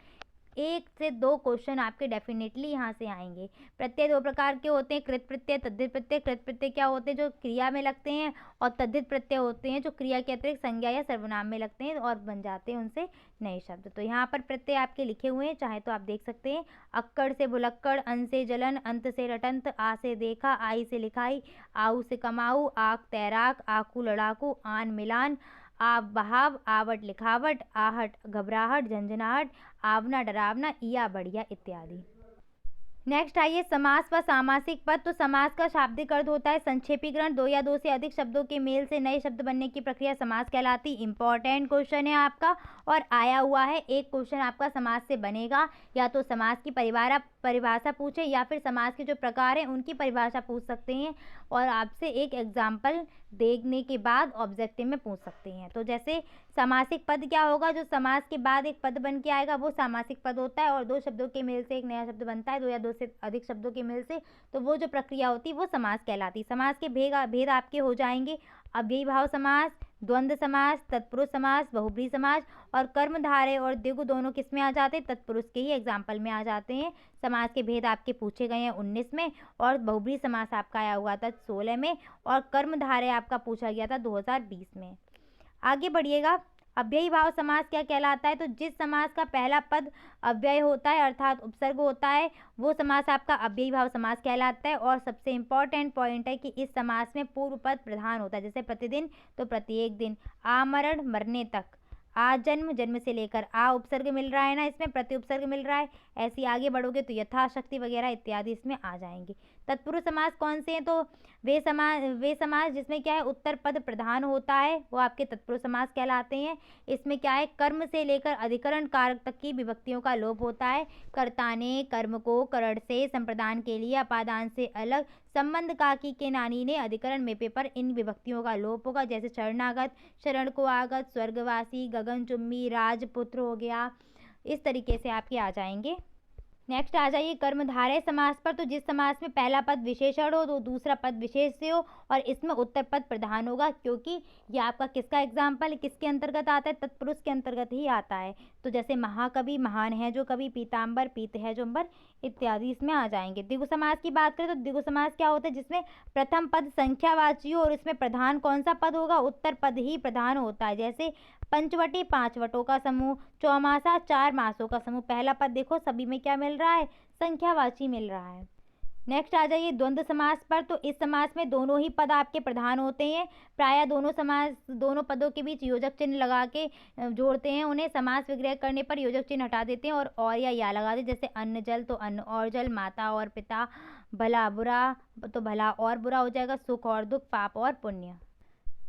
1 से 2 क्वेश्चन आपके डेफिनेटली यहाँ से आएंगे। प्रत्यय दो प्रकार के होते हैं, कृत प्रत्यय, तद्धित प्रत्यय। कृत प्रत्यय क्या होते हैं? जो क्रिया में लगते हैं, और तद्धित प्रत्यय होते हैं जो क्रिया के अतिरिक्त संज्ञा या सर्वनाम में लगते हैं और बन जाते हैं उनसे नए शब्द। तो यहाँ पर प्रत्यय आपके लिखे हुए हैं, चाहे तो आप देख सकते हैं। अक्कड़ से भुलक्कड़, अन से जलन, अंत से रटंत, आ से देखा, आई से लिखाई, आऊ से कमाऊ, आक तैराक, आकू लड़ाकू, आन मिलान, आव बहाव, आवट लिखावट, आहट घबराहट झंझनाहट, आवना डरावना, इया बढ़िया इत्यादि। नेक्स्ट आइए समास व सामासिक पद। तो समास का शाब्दिक अर्थ होता है संक्षेपीकरण, 2 या 2 से अधिक शब्दों के मेल से नए शब्द बनने की प्रक्रिया समास कहलाती। इंपॉर्टेंट क्वेश्चन है आपका और आया हुआ है। एक क्वेश्चन आपका समास से बनेगा, या तो समास की परिभाषा पूछे या फिर समास के जो प्रकार हैं उनकी परिभाषा पूछ सकते हैं, और आपसे एक एग्जाम्पल देखने के बाद ऑब्जेक्टिव में पूछ सकते हैं। तो जैसे सामासिक पद क्या होगा? जो समास के बाद एक पद बन के आएगा वो सामासिक पद होता है, और 2 शब्दों के मेल से एक नया शब्द बनता है, 2 या 2 से अधिक शब्दों के मेल से, तो वो जो प्रक्रिया होती है वो समास कहलाती। समास के भेद आपके हो जाएंगे अव्ययी भाव समास, द्वंद्व समास, तत्पुरुष समास, बहुब्रीहि समास, और कर्मधारय और द्विगु दोनों किस में आ जाते हैं? तत्पुरुष के ही एग्जाम्पल में आ जाते हैं। समास के भेद आपके पूछे गए हैं 19 में, और बहुब्रीहि समास आपका आया हुआ था 16 में, और कर्मधारय आपका पूछा गया था 2020 में। आगे बढ़िएगा। अव्ययी भाव समास क्या कहलाता है? तो जिस समास का पहला पद अव्यय होता है अर्थात उपसर्ग होता है, वो समास आपका अव्ययी भाव समास कहलाता है। और सबसे इम्पॉर्टेंट पॉइंट है कि इस समास में पूर्व पद प्रधान होता है। जैसे प्रतिदिन तो प्रत्येक दिन, आमरण मरने तक, आ जन्म जन्म से लेकर, आ उपसर्ग मिल रहा है ना, इसमें प्रति उपसर्ग मिल रहा है। ऐसे ही आगे बढ़ोगे तो यथाशक्ति वगैरह इत्यादि इसमें आ जाएंगे। तत्पुरुष समास कौन से हैं? तो वे समास जिसमें क्या है उत्तर पद प्रधान होता है, वो आपके तत्पुरुष समास कहलाते हैं। इसमें क्या है कर्म से लेकर अधिकरण कारक तक की विभक्तियों का लोप होता है। कर्ता ने कर्म को करण से संप्रदान के लिए अपादान से अलग, संबंध काकी के नानी ने अधिकरण मेपे पर इन विभक्तियों का लोप होगा। जैसे शरणागत, शरण को आगत, स्वर्गवासी, गगनचुम्बी, राजपुत्र हो गया। इस तरीके से आपके आ जाएंगे। नेक्स्ट आ जाइए कर्मधारय समास पर। तो जिस समास में पहला पद विशेषण हो तो दूसरा पद विशेष्य हो, और इसमें उत्तर पद प्रधान होगा, क्योंकि ये आपका किसका एग्जाम्पल है, किसके अंतर्गत आता है? तत्पुरुष के अंतर्गत ही आता है। तो जैसे महाकवि, महान है जो कवि, पीताम्बर, पीत है जो अंबर इत्यादि इसमें आ जाएंगे। द्विगु समास की बात करें तो द्विगु समास क्या होता है? जिसमें प्रथम पद संख्यावाची हो और इसमें प्रधान कौन सा पद होगा? उत्तर पद ही प्रधान होता है। जैसे पंचवटी 5 वटों का समूह, चौमासा 4 मासों का समूह। पहला पद देखो सभी में क्या मिल रहा है? संख्यावाची मिल रहा है। नेक्स्ट आ जाइए द्वंद्व समास पर। तो इस समास में दोनों ही पद आपके प्रधान होते हैं। प्रायः दोनों पदों के बीच योजक चिन्ह लगा के जोड़ते हैं उन्हें। समास विग्रह करने पर योजक चिन्ह हटा देते हैं और या लगा देते। जैसे अन्न जल तो अन्न और जल, माता और पिता, भला बुरा तो भला और बुरा हो जाएगा, सुख और दुख, पाप और पुण्य।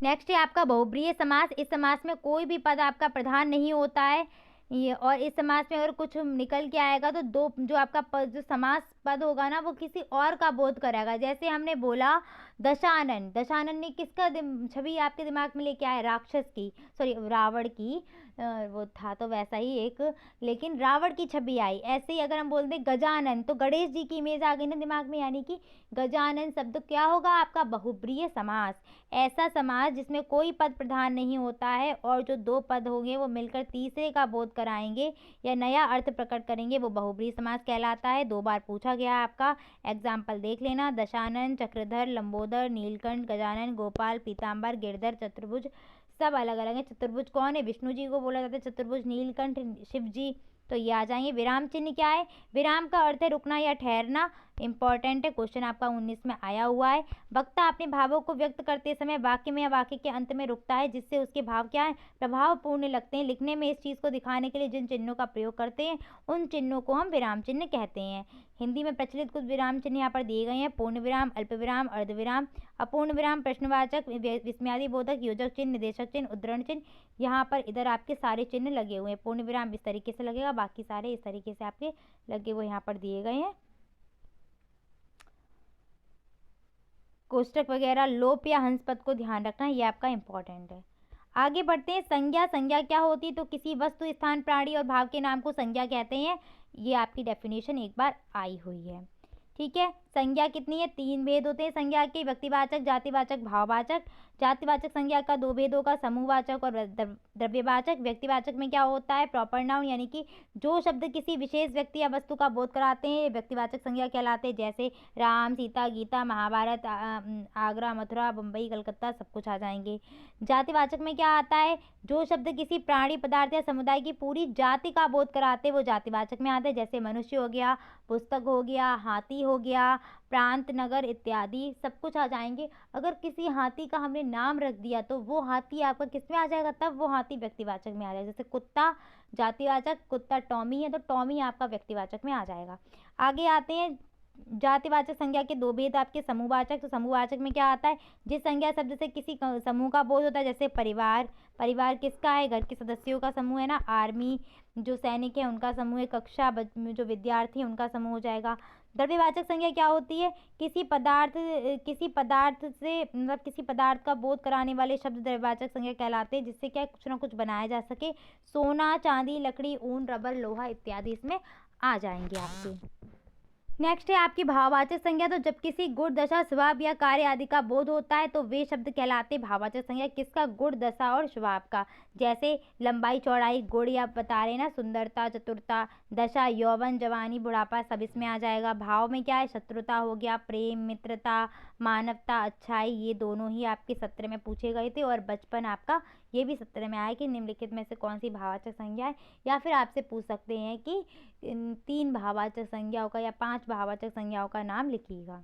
नेक्स्ट है आपका बहुब्रीहि समास। इस समास में कोई भी पद आपका प्रधान नहीं होता है, ये और इस समास में अगर कुछ निकल के आएगा तो दो जो आपका पद, जो समास पद होगा ना, वो किसी और का बोध करेगा। जैसे हमने बोला दशानन, दशानन ने किसका छवि आपके दिमाग में लेके आया? राक्षस की, सॉरी रावण की, वो था तो वैसा ही एक, लेकिन रावण की छवि आई। ऐसे ही अगर हम बोल दें गजानन तो गणेश जी की इमेज आ गई ना दिमाग में, यानी कि गजानन शब्द क्या होगा आपका? बहुब्रीहि समास। ऐसा समास जिसमें कोई पद प्रधान नहीं होता है और जो 2 पद होंगे वो मिलकर तीसरे का बोध कराएंगे या नया अर्थ प्रकट करेंगे, वो बहुब्रीहि समास कहलाता है। 2 बार पूछा गया आपका, एग्जाम्पल देख लेना। दशानन, चक्रधर, लंबोदर, नीलकंठ, गजानन, गोपाल, पीताम्बर, गिरधर, चतुर्भुज, सब अलग अलग है। चतुर्भुज कौन है? विष्णु जी को बोला जाता है चतुर्भुज। नीलकंठ शिव जी। तो ये आ जाएंगे। विराम चिन्ह क्या है? विराम का अर्थ है रुकना या ठहरना। इंपॉर्टेंट है, क्वेश्चन आपका 19 में आया हुआ है। वक्ता अपने भावों को व्यक्त करते समय वाक्य में या वाक्य के अंत में रुकता है, जिससे उसके भाव क्या है, प्रभावपूर्ण लगते हैं। लिखने में इस चीज़ को दिखाने के लिए जिन चिन्हों का प्रयोग करते हैं उन चिन्हों को हम विराम चिन्ह कहते हैं। हिंदी में प्रचलित कुछ विराम चिन्ह यहाँ पर दिए गए हैं। पूर्ण विराम, अल्प विराम, अर्ध विराम, अपूर्ण विराम, प्रश्नवाचक, विस्मयादि बोधक, योजक चिन्ह, निर्देशक चिन्ह, उद्धरण चिन्ह। यहाँ पर इधर आपके सारे चिन्ह लगे हुए हैं। पूर्ण विराम इस तरीके से लगेगा, बाकी सारे इस तरीके से आपके लगे हुए यहाँ पर दिए गए हैं। कोष्टक वगैरह लोप या हंस पद को ध्यान रखना, ये आपका इंपॉर्टेंट है। आगे बढ़ते हैं। संज्ञा, संज्ञा क्या होती है, तो किसी वस्तु, स्थान, प्राणी और भाव के नाम को संज्ञा कहते हैं। ये आपकी डेफिनेशन एक बार आई हुई है, ठीक है। संज्ञा कितनी है, 3 भेद होते हैं संज्ञा के, व्यक्तिवाचक, जातिवाचक, भाववाचक। जातिवाचक संज्ञा का 2 भेद होगा, समूहवाचक और द्रव्यवाचक। व्यक्तिवाचक में क्या होता है, प्रॉपर नाउन, यानी कि जो शब्द किसी विशेष व्यक्ति या वस्तु का बोध कराते हैं व्यक्तिवाचक संज्ञा कहलाते हैं, जैसे राम, सीता, गीता, महाभारत, आगरा, मथुरा, मुंबई, कलकत्ता, सब कुछ आ जाएंगे। जातिवाचक में क्या आता है, जो शब्द किसी प्राणी, पदार्थ या समुदाय की पूरी जाति का बोध कराते हैं वो जातिवाचक में आते हैं, जैसे मनुष्य हो गया, पुस्तक हो गया, हाथी हो गया, प्रांत, नगर इत्यादि सब कुछ आ जाएंगे। अगर किसी हाथी का हमने नाम रख दिया तो वो हाथी आपका किस में आ जाएगा, तब वो हाथी व्यक्तिवाचक में आ जाएगा। जैसे कुत्ता जातिवाचक, कुत्ता टॉमी है तो टॉमी आपका व्यक्तिवाचक में आ जाएगा। आगे आते हैं। जातिवाचक संज्ञा के 2 भेद आपके, समूहवाचक। तो समूहवाचक में क्या आता है, जिस संज्ञा शब्द से किसी समूह का बोध होता है, जैसे परिवार, परिवार किसका है, घर के सदस्यों का समूह है ना। आर्मी, जो सैनिक है उनका समूह है। कक्षा, जो विद्यार्थी है उनका समूह हो जाएगा। द्रव्यवाचक संज्ञा क्या होती है, किसी पदार्थ से मतलब किसी पदार्थ का बोध कराने वाले शब्द द्रव्यवाचक संज्ञा कहलाते हैं, जिससे क्या कुछ ना कुछ बनाया जा सके। सोना, चांदी, लकड़ी, ऊन, रबर, लोहा इत्यादि इसमें आ जाएंगे आपके। नेक्स्ट है आपकी भाववाचक संज्ञा। तो जब किसी गुण, दशा, स्वभाव या कार्य आदि का बोध होता है तो वे शब्द कहलाते भाववाचक संज्ञा। किसका, गुण, दशा और स्वभाव का। जैसे लंबाई, चौड़ाई, गुण या बता रहे ना, सुंदरता, चतुरता, दशा, यौवन, जवानी, बुढ़ापा, सब इसमें आ जाएगा। भाव में क्या है, शत्रुता हो गया, प्रेम, मित्रता, मानवता, अच्छाई, ये दोनों ही आपके सत्र में पूछे गए थे। और बचपन आपका ये भी सत्र में आया कि निम्नलिखित में से कौन सी भाववाचक संज्ञा है, या फिर आपसे पूछ सकते हैं कि 3 भाववाचक संज्ञाओं का या 5 भाववाचक संज्ञाओं का नाम लिखिएगा।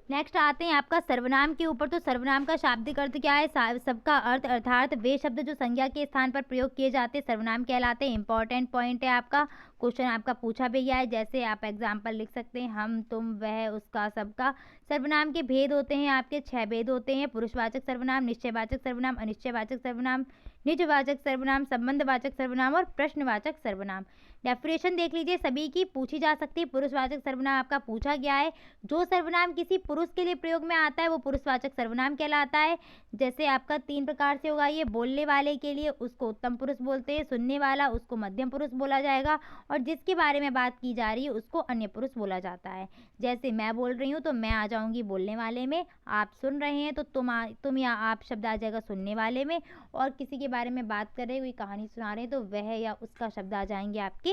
नेक्स्ट आते हैं आपका सर्वनाम के ऊपर। तो सर्वनाम का शाब्दिक अर्थ क्या है, सबका अर्थ अर्थात वे शब्द जो संज्ञा के स्थान पर प्रयोग किए जाते हैं सर्वनाम कहलाते हैं। इंपॉर्टेंट पॉइंट है आपका, क्वेश्चन आपका पूछा भी गया है। जैसे आप एग्जाम्पल लिख सकते हैं, हम, तुम, वह, उसका, सबका। सर्वनाम के भेद होते हैं आपके 6 भेद होते हैं। पुरुषवाचक सर्वनाम, निश्चयवाचक सर्वनाम, अनिश्चयवाचक सर्वनाम, निजवाचक सर्वनाम, संबंधवाचक सर्वनाम और प्रश्नवाचक सर्वनाम। डेफिनेशन देख लीजिए, सभी की पूछी जा सकती है। पुरुषवाचक सर्वनाम आपका पूछा गया है, जो सर्वनाम किसी पुरुष के लिए प्रयोग में आता है वो पुरुषवाचक सर्वनाम कहलाता है। जैसे आपका 3 प्रकार से होगा ये, बोलने वाले के लिए उसको उत्तम पुरुष बोलते हैं, सुनने वाला उसको मध्यम पुरुष बोला जाएगा, और जिसके बारे में बात की जा रही है उसको अन्य पुरुष बोला जाता है। जैसे मैं बोल रही हूँ तो मैं आ जाऊंगी बोलने वाले में, आप सुन रहे हैं तो तुम या आप शब्द आ जाएगा सुनने वाले में, और किसी के बारे में बात कर रहे हैं, कोई कहानी सुना रहे हैं तो वह या उसका शब्द आ जाएंगे आपके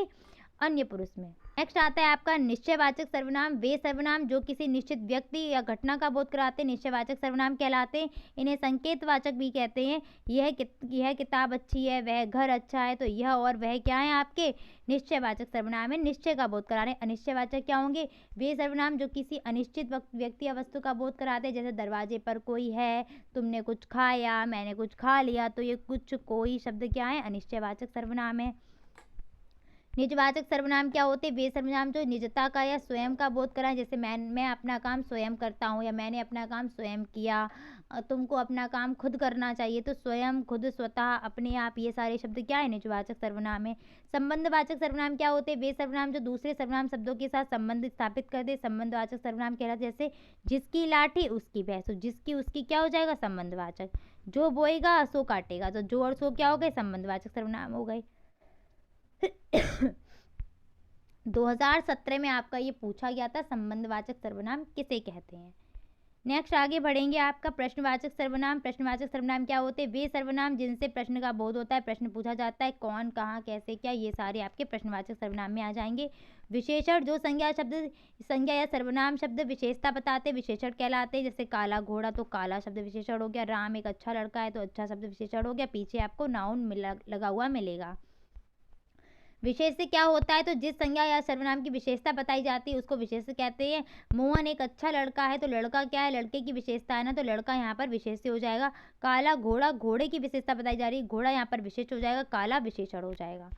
अन्य पुरुष में। नेक्स्ट आता है आपका निश्चयवाचक सर्वनाम। वे सर्वनाम जो किसी निश्चित व्यक्ति या घटना का बोध कराते हैं निश्चयवाचक सर्वनाम कहलाते हैं। इन्हें संकेतवाचक भी कहते हैं। यह किताब अच्छी है, वह घर अच्छा है, तो यह और वह क्या है आपके निश्चयवाचक सर्वनाम है, निश्चय का बोध करा रहे हैं। अनिश्चयवाचक क्या होंगे, वे सर्वनाम जो किसी अनिश्चित व्यक्ति या वस्तु का बोध कराते हैं। जैसे दरवाजे पर कोई है, तुमने कुछ खाया, मैंने कुछ खा लिया, तो ये कुछ, कोई शब्द क्या है, अनिश्चयवाचक सर्वनाम है। निजवाचक सर्वनाम क्या होते हैं, वे सर्वनाम जो निजता का या स्वयं का बोध कराएं। जैसे मैं अपना काम स्वयं करता हूँ, या मैंने अपना काम स्वयं किया, तुमको अपना काम खुद करना चाहिए, तो स्वयं, खुद, स्वतः, अपने आप, ये सारे शब्द क्या है, निजवाचक सर्वनाम है। संबंधवाचक सर्वनाम क्या होते हैं, वे सर्वनाम जो दूसरे सर्वनाम शब्दों के साथ संबंध स्थापित कर दे, संबंधवाचक सर्वनाम कहलाते हैं। जैसे जिसकी लाठी उसकी भैंस, तो जिसकी उसकी क्या हो जाएगा, संबंधवाचक। जो बोएगा सो काटेगा, तो जो और सो क्या हो गए, संबंधवाचक सर्वनाम हो गए। 2017 में आपका ये पूछा गया था, संबंधवाचक सर्वनाम किसे कहते हैं। नेक्स्ट आगे बढ़ेंगे आपका प्रश्नवाचक सर्वनाम। प्रश्नवाचक सर्वनाम क्या होते हैं, वे सर्वनाम जिनसे प्रश्न का बोध होता है, प्रश्न पूछा जाता है, कौन, कहाँ, कैसे, क्या, ये सारे आपके प्रश्नवाचक सर्वनाम में आ जाएंगे। विशेषण जो संज्ञा या सर्वनाम शब्द विशेषता बताते विशेषण कहलाते हैं। जैसे काला घोड़ा, तो काला शब्द विशेषण हो गया। राम एक अच्छा लड़का है, तो अच्छा शब्द विशेषण हो गया। पीछे आपको नाउन लगा हुआ मिलेगा। विशेष्य क्या होता है? तो जिस संज्ञा या सर्वनाम की विशेषता बताई जाती है उसको विशेष्य कहते हैं। मोहन एक अच्छा लड़का है, तो लड़का क्या है? लड़के की विशेषता है ना, तो लड़का यहाँ पर विशेष्य हो जाएगा। काला घोड़ा, घोड़े की विशेषता बताई जा रही है, घोड़ा यहाँ पर विशेष्य हो जाएगा, काला विशेषण हो जाएगा।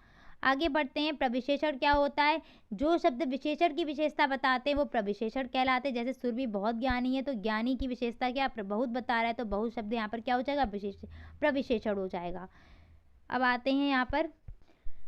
आगे बढ़ते हैं। प्रविशेषण क्या होता है? जो शब्द विशेषण की विशेषता बताते हैं वो प्रविशेषण कहलाते हैं। जैसे सुरभि बहुत ज्ञानी है, तो ज्ञानी की विशेषता क्या? बहुत बता रहा है, तो बहुत शब्द यहाँ पर क्या हो जाएगा? प्रविशेषण हो जाएगा। अब आते हैं यहाँ पर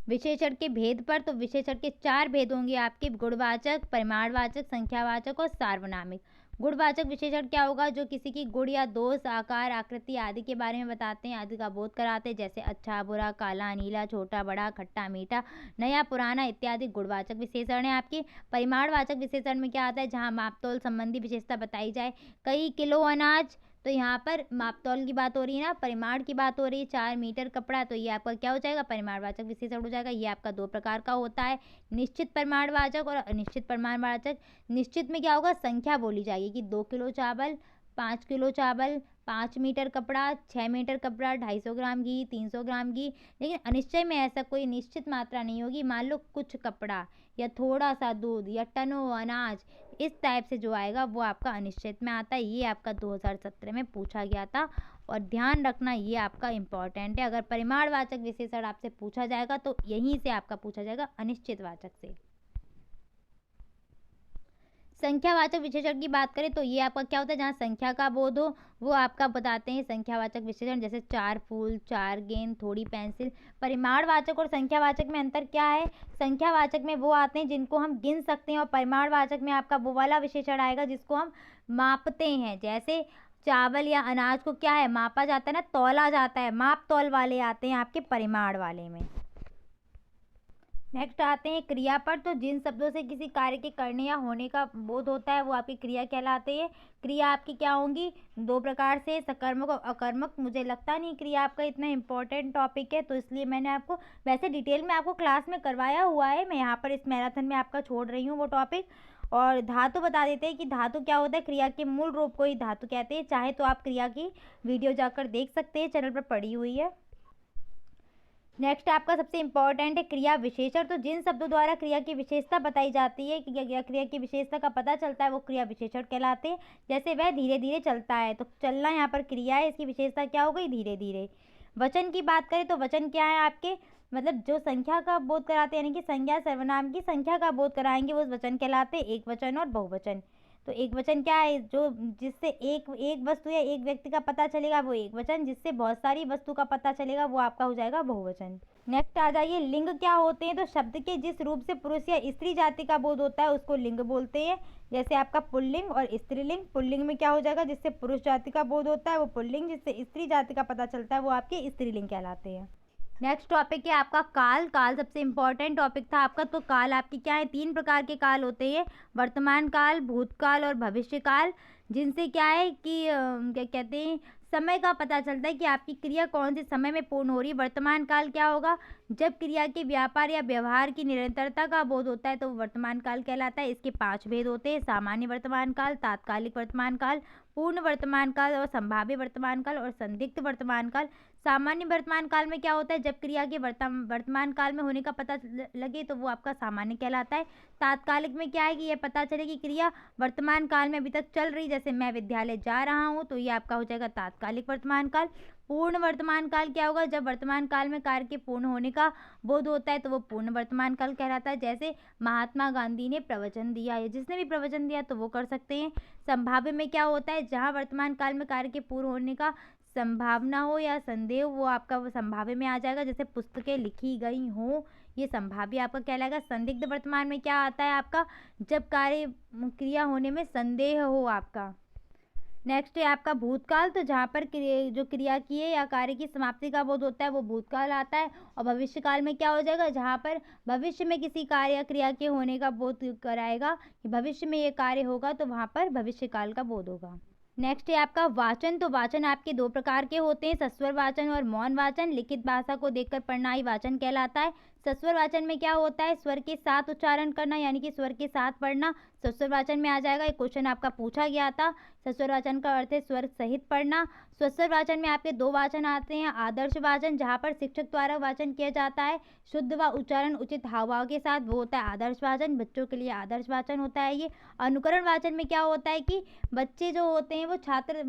विशेषण के भेद पर। तो विशेषण के 4 भेद होंगे आपके: गुणवाचक, परिमाणवाचक, संख्यावाचक और सार्वनामिक। गुणवाचक विशेषण क्या होगा? जो किसी की गुण या दोष, आकार, आकृति आदि के बारे में बताते हैं, आदि का बोध कराते हैं। जैसे अच्छा, बुरा, काला, नीला, छोटा, बड़ा, खट्टा, मीठा, नया, पुराना इत्यादि गुणवाचक विशेषण है आपकी। परिमाणवाचक विशेषण में क्या आता है? जहाँ मापतोल संबंधी विशेषता बताई जाए। कई किलो अनाज, तो यहाँ पर मापतौल की बात हो रही है ना, परिमाण की बात हो रही है। 4 मीटर कपड़ा, तो ये आपका क्या हो जाएगा? परिमाणवाचक विशेषण हो जाएगा। ये आपका 2 प्रकार का होता है, निश्चित परिमाणवाचक और अनिश्चित परिमाणवाचक। निश्चित में क्या होगा? संख्या बोली जाएगी कि 2 किलो चावल, 5 किलो चावल, 5 मीटर कपड़ा, 6 मीटर कपड़ा, 250 ग्राम घी, 300 ग्राम घी। लेकिन अनिश्चय में ऐसा कोई निश्चित मात्रा नहीं होगी। मान लो कुछ कपड़ा या थोड़ा सा दूध या टनों अनाज, इस टाइप से जो आएगा वो आपका अनिश्चित में आता है। ये आपका 2017 में पूछा गया था और ध्यान रखना ये आपका इम्पॉर्टेंट है। अगर परिमाणवाचक विशेषण आपसे पूछा जाएगा तो यहीं से आपका पूछा जाएगा, अनिश्चितवाचक से। संख्यावाचक विशेषण की बात करें तो ये आपका क्या होता है? जहाँ संख्या का बोध हो वो आपका बताते हैं संख्यावाचक विशेषण। जैसे 4 फूल, 4 गेंद, थोड़ी पेंसिल। परिमाणवाचक और संख्यावाचक में अंतर क्या है? संख्यावाचक में वो आते हैं जिनको हम गिन सकते हैं, और परिमाणवाचक में आपका वो वाला विशेषण आएगा जिसको हम मापते हैं। जैसे चावल या अनाज को क्या है? मापा जाता है ना, तौला जाता है। माप तौल वाले आते हैं आपके परिमाण वाले में। नेक्स्ट आते हैं क्रिया पर। तो जिन शब्दों से किसी कार्य के करने या होने का बोध होता है वो आपकी क्रिया कहलाते हैं। क्रिया आपकी क्या होंगी? 2 प्रकार से, सकर्मक और अकर्मक। मुझे लगता नहीं क्रिया आपका इतना इंपॉर्टेंट टॉपिक है, तो इसलिए मैंने आपको वैसे डिटेल में आपको क्लास में करवाया हुआ है। मैं यहाँ पर इस मैराथन में आपका छोड़ रही हूँ वो टॉपिक। और धातु बता देते हैं कि धातु क्या होता है। क्रिया के मूल रूप को ही धातु कहते हैं। चाहे तो आप क्रिया की वीडियो जाकर देख सकते हैं, चैनल पर पड़ी हुई है। नेक्स्ट आपका सबसे इंपॉर्टेंट है क्रिया विशेषण। तो जिन शब्दों द्वारा क्रिया की विशेषता बताई जाती है, क्रिया की विशेषता का पता चलता है, वो क्रिया विशेषण कहलाते हैं। जैसे वह धीरे धीरे चलता है, तो चलना यहाँ पर क्रिया है, इसकी विशेषता क्या हो गई? धीरे धीरे। वचन की बात करें तो वचन क्या है आपके? मतलब जो संख्या का बोध कराते हैं, यानी कि संज्ञा सर्वनाम की संख्या का बोध कराएंगे, वो वचन कहलाते हैं। एक वचन और बहुवचन। तो एक वचन क्या है? जो जिससे एक वस्तु या एक व्यक्ति का पता चलेगा वो एक वचन, जिससे बहुत सारी वस्तु का पता चलेगा वो आपका हो जाएगा बहुवचन। नेक्स्ट आ जाइए, लिंग क्या होते हैं? तो शब्द के जिस रूप से पुरुष या स्त्री जाति का बोध होता है उसको लिंग बोलते हैं। जैसे आपका पुल्लिंग और स्त्रीलिंग। पुल्लिंग में क्या हो जाएगा? जिससे पुरुष जाति का बोध होता है वो पुल्लिंग, जिससे स्त्री जाति का पता चलता है वो आपके स्त्रीलिंग कहलाते हैं। नेक्स्ट टॉपिक है आपका काल। काल सबसे इंपॉर्टेंट टॉपिक था आपका। तो काल आपकी क्या है? 3 प्रकार के काल होते हैं, वर्तमान काल, भूतकाल और भविष्य काल। जिनसे क्या है कि क्या कहते हैं, समय का पता चलता है कि आपकी क्रिया कौन से समय में पूर्ण हो रही है। वर्तमान काल क्या होगा? जब क्रिया के व्यापार या व्यवहार की निरंतरता का बोध होता है तो वो वर्तमान काल कहलाता है। इसके 5 भेद होते हैं: सामान्य वर्तमान काल, तात्कालिक वर्तमान काल, पूर्ण वर्तमान काल और संभाव्य वर्तमान काल और संदिग्ध वर्तमान काल। सामान्य वर्तमान काल में क्या होता है? जब क्रिया के वर्तमान काल में होने का पता लगे तो वो आपका सामान्य कहलाता है। तात्कालिक में क्या है कि यह पता चले कि क्रिया वर्तमान काल में अभी तक चल रही, जैसे मैं विद्यालय जा रहा हूँ, तो ये आपका हो जाएगा तात्कालिक वर्तमान काल। पूर्ण वर्तमान काल क्या होगा? जब वर्तमान काल में कार्य के पूर्ण होने का बोध होता है तो वो पूर्ण वर्तमान काल कहलाता है। जैसे महात्मा गांधी ने प्रवचन दिया है, जिसने भी प्रवचन दिया तो वो कर सकते हैं। संभाव्य में क्या होता है? जहाँ वर्तमान काल में कार्य के पूर्ण होने का संभावना हो या संदेह, वो आपका वो संभाव्य में आ जाएगा। जैसे पुस्तकें लिखी गई हो, ये संभाव्य आपका कहलाएगा। संदिग्ध वर्तमान में क्या आता है आपका? जब कार्य क्रिया होने में संदेह हो आपका। नेक्स्ट है आपका भूतकाल। तो जहाँ पर जो क्रिया की है या कार्य की समाप्ति का बोध होता है वो भूतकाल आता है। और भविष्य काल में क्या हो जाएगा? जहाँ पर भविष्य में किसी कार्य या क्रिया के होने का बोध कराएगा कि भविष्य में ये कार्य होगा, तो वहाँ पर भविष्य काल का बोध होगा। नेक्स्ट है आपका वाचन। तो वाचन आपके 2 प्रकार के होते हैं, सस्वर वाचन और मौन वाचन। लिखित भाषा को देखकर पढ़ना ही वाचन कहलाता है। सस्वर वाचन में क्या होता है? स्वर के साथ उच्चारण करना, यानी कि स्वर के साथ पढ़ना सस्वर वाचन में आ जाएगा। एक क्वेश्चन आपका पूछा गया था सस्वर वाचन का अर्थ है स्वर सहित पढ़ना। स्वस्वर वाचन में आपके दो वाचन आते हैं, आदर्श वाचन जहाँ पर शिक्षक द्वारा वाचन किया जाता है शुद्ध व उच्चारण उचित हाव भाव के साथ, वो होता है आदर्श वाचन, बच्चों के लिए आदर्श वाचन होता है ये। अनुकरण वाचन में क्या होता है कि बच्चे जो होते हैं वो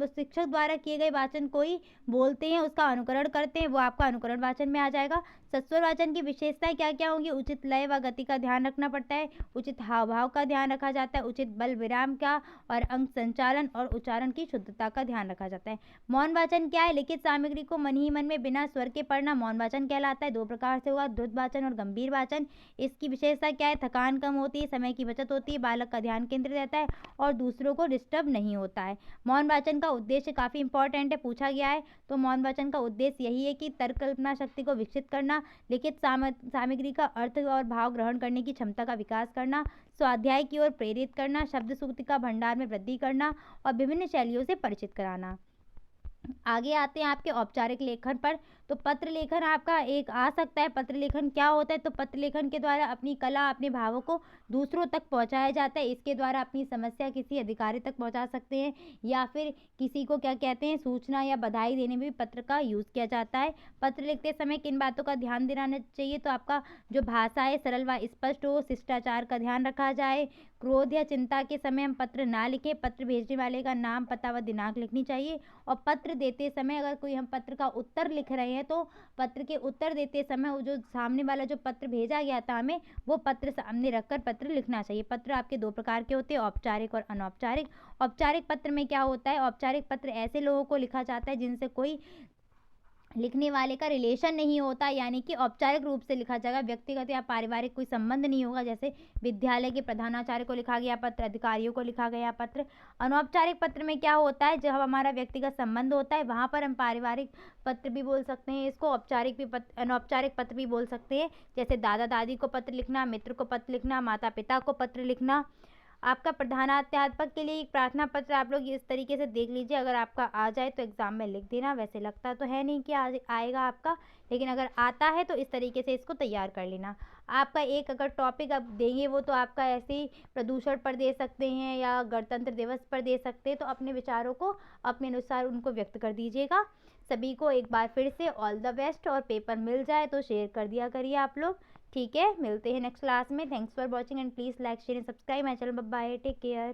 शिक्षक द्वारा किए गए वाचन को ही बोलते हैं, उसका अनुकरण करते हैं, वो आपका अनुकरण वाचन में आ जाएगा। सस्वर वाचन की विशेषताएं क्या क्या होंगी? उचित लय व गति का ध्यान रखना पड़ता है, उचित हाव भाव का ध्यान रखा जाता है, उचित बल विराम का और अंग संचालन और उच्चारण की शुद्धता का ध्यान रखा जाता है। मौन वाचन क्या है? लिखित सामग्री को मन ही मन में बिना स्वर के पढ़ना मौन वाचन कहलाता है। दो प्रकार से होगा, द्रुत वाचन और गंभीर वाचन। इसकी विशेषता क्या है? थकान कम होती है, समय की बचत होती है, बालक का ध्यान केंद्रित रहता है और दूसरों को डिस्टर्ब नहीं होता है। मौन वाचन का उद्देश्य काफ़ी इंपॉर्टेंट है, पूछा गया है। तो मौन वाचन का उद्देश्य यही है कि तर्क कल्पना शक्ति को विकसित करना, लिखित सामग्री का अर्थ और भाव ग्रहण करने की क्षमता का विकास करना, स्वाध्याय की ओर प्रेरित करना, शब्द सूक्ति का भंडार में वृद्धि करना और विभिन्न शैलियों से परिचित कराना। आगे आते हैं आपके औपचारिक लेखन पर। तो पत्र लेखन आपका एक आ सकता है। पत्र लेखन क्या होता है? तो पत्र लेखन के द्वारा अपनी कला, अपने भावों को दूसरों तक पहुंचाया जाता है। इसके द्वारा अपनी समस्या किसी अधिकारी तक पहुंचा सकते हैं या फिर किसी को क्या कहते हैं, सूचना या बधाई देने में भी पत्र का यूज़ किया जाता है। पत्र लिखते समय किन बातों का ध्यान देना चाहिए? तो आपका जो भाषा है सरल व स्पष्ट हो, शिष्टाचार का ध्यान रखा जाए, क्रोध या चिंता के समय हम पत्र ना लिखें, पत्र भेजने वाले का नाम, पता व दिनांक लिखनी चाहिए। और पत्र देते समय अगर कोई हम पत्र का उत्तर लिख रहे हैं तो पत्र के उत्तर देते समय वो जो सामने वाला जो पत्र भेजा गया था हमें, वो पत्र सामने रखकर पत्र लिखना चाहिए। पत्र आपके दो प्रकार के होते हैं, औपचारिक और अनौपचारिक। औपचारिक पत्र में क्या होता है? औपचारिक पत्र ऐसे लोगों को लिखा जाता है जिनसे कोई लिखने वाले का रिलेशन नहीं होता, यानी कि औपचारिक रूप से लिखा जाएगा, व्यक्तिगत या पारिवारिक कोई संबंध नहीं होगा। जैसे विद्यालय के प्रधानाचार्य को लिखा गया पत्र, अधिकारियों को लिखा गया पत्र। अनौपचारिक पत्र में क्या होता है? जब हमारा व्यक्तिगत संबंध होता है वहाँ पर हम पारिवारिक पत्र भी बोल सकते हैं इसको, औपचारिक भी अनौपचारिक पत्र भी बोल सकते हैं। जैसे दादा दादी को पत्र लिखना, मित्र को पत्र लिखना, माता पिता को पत्र लिखना। आपका प्रधानाध्यापक के लिए एक प्रार्थना पत्र आप लोग इस तरीके से देख लीजिए, अगर आपका आ जाए तो एग्ज़ाम में लिख देना। वैसे लगता तो है नहीं कि आएगा आपका, लेकिन अगर आता है तो इस तरीके से इसको तैयार कर लेना। आपका एक अगर टॉपिक आप देंगे वो तो आपका ऐसे ही प्रदूषण पर दे सकते हैं या गणतंत्र दिवस पर दे सकते हैं, तो अपने विचारों को अपने अनुसार उनको व्यक्त कर दीजिएगा। सभी को एक बार फिर से ऑल द बेस्ट, और पेपर मिल जाए तो शेयर कर दिया करिए आप लोग। ठीक है, मिलते हैं नेक्स्ट क्लास में। Thanks for watching and please like share and subscribe my channel. Bye bye, take care.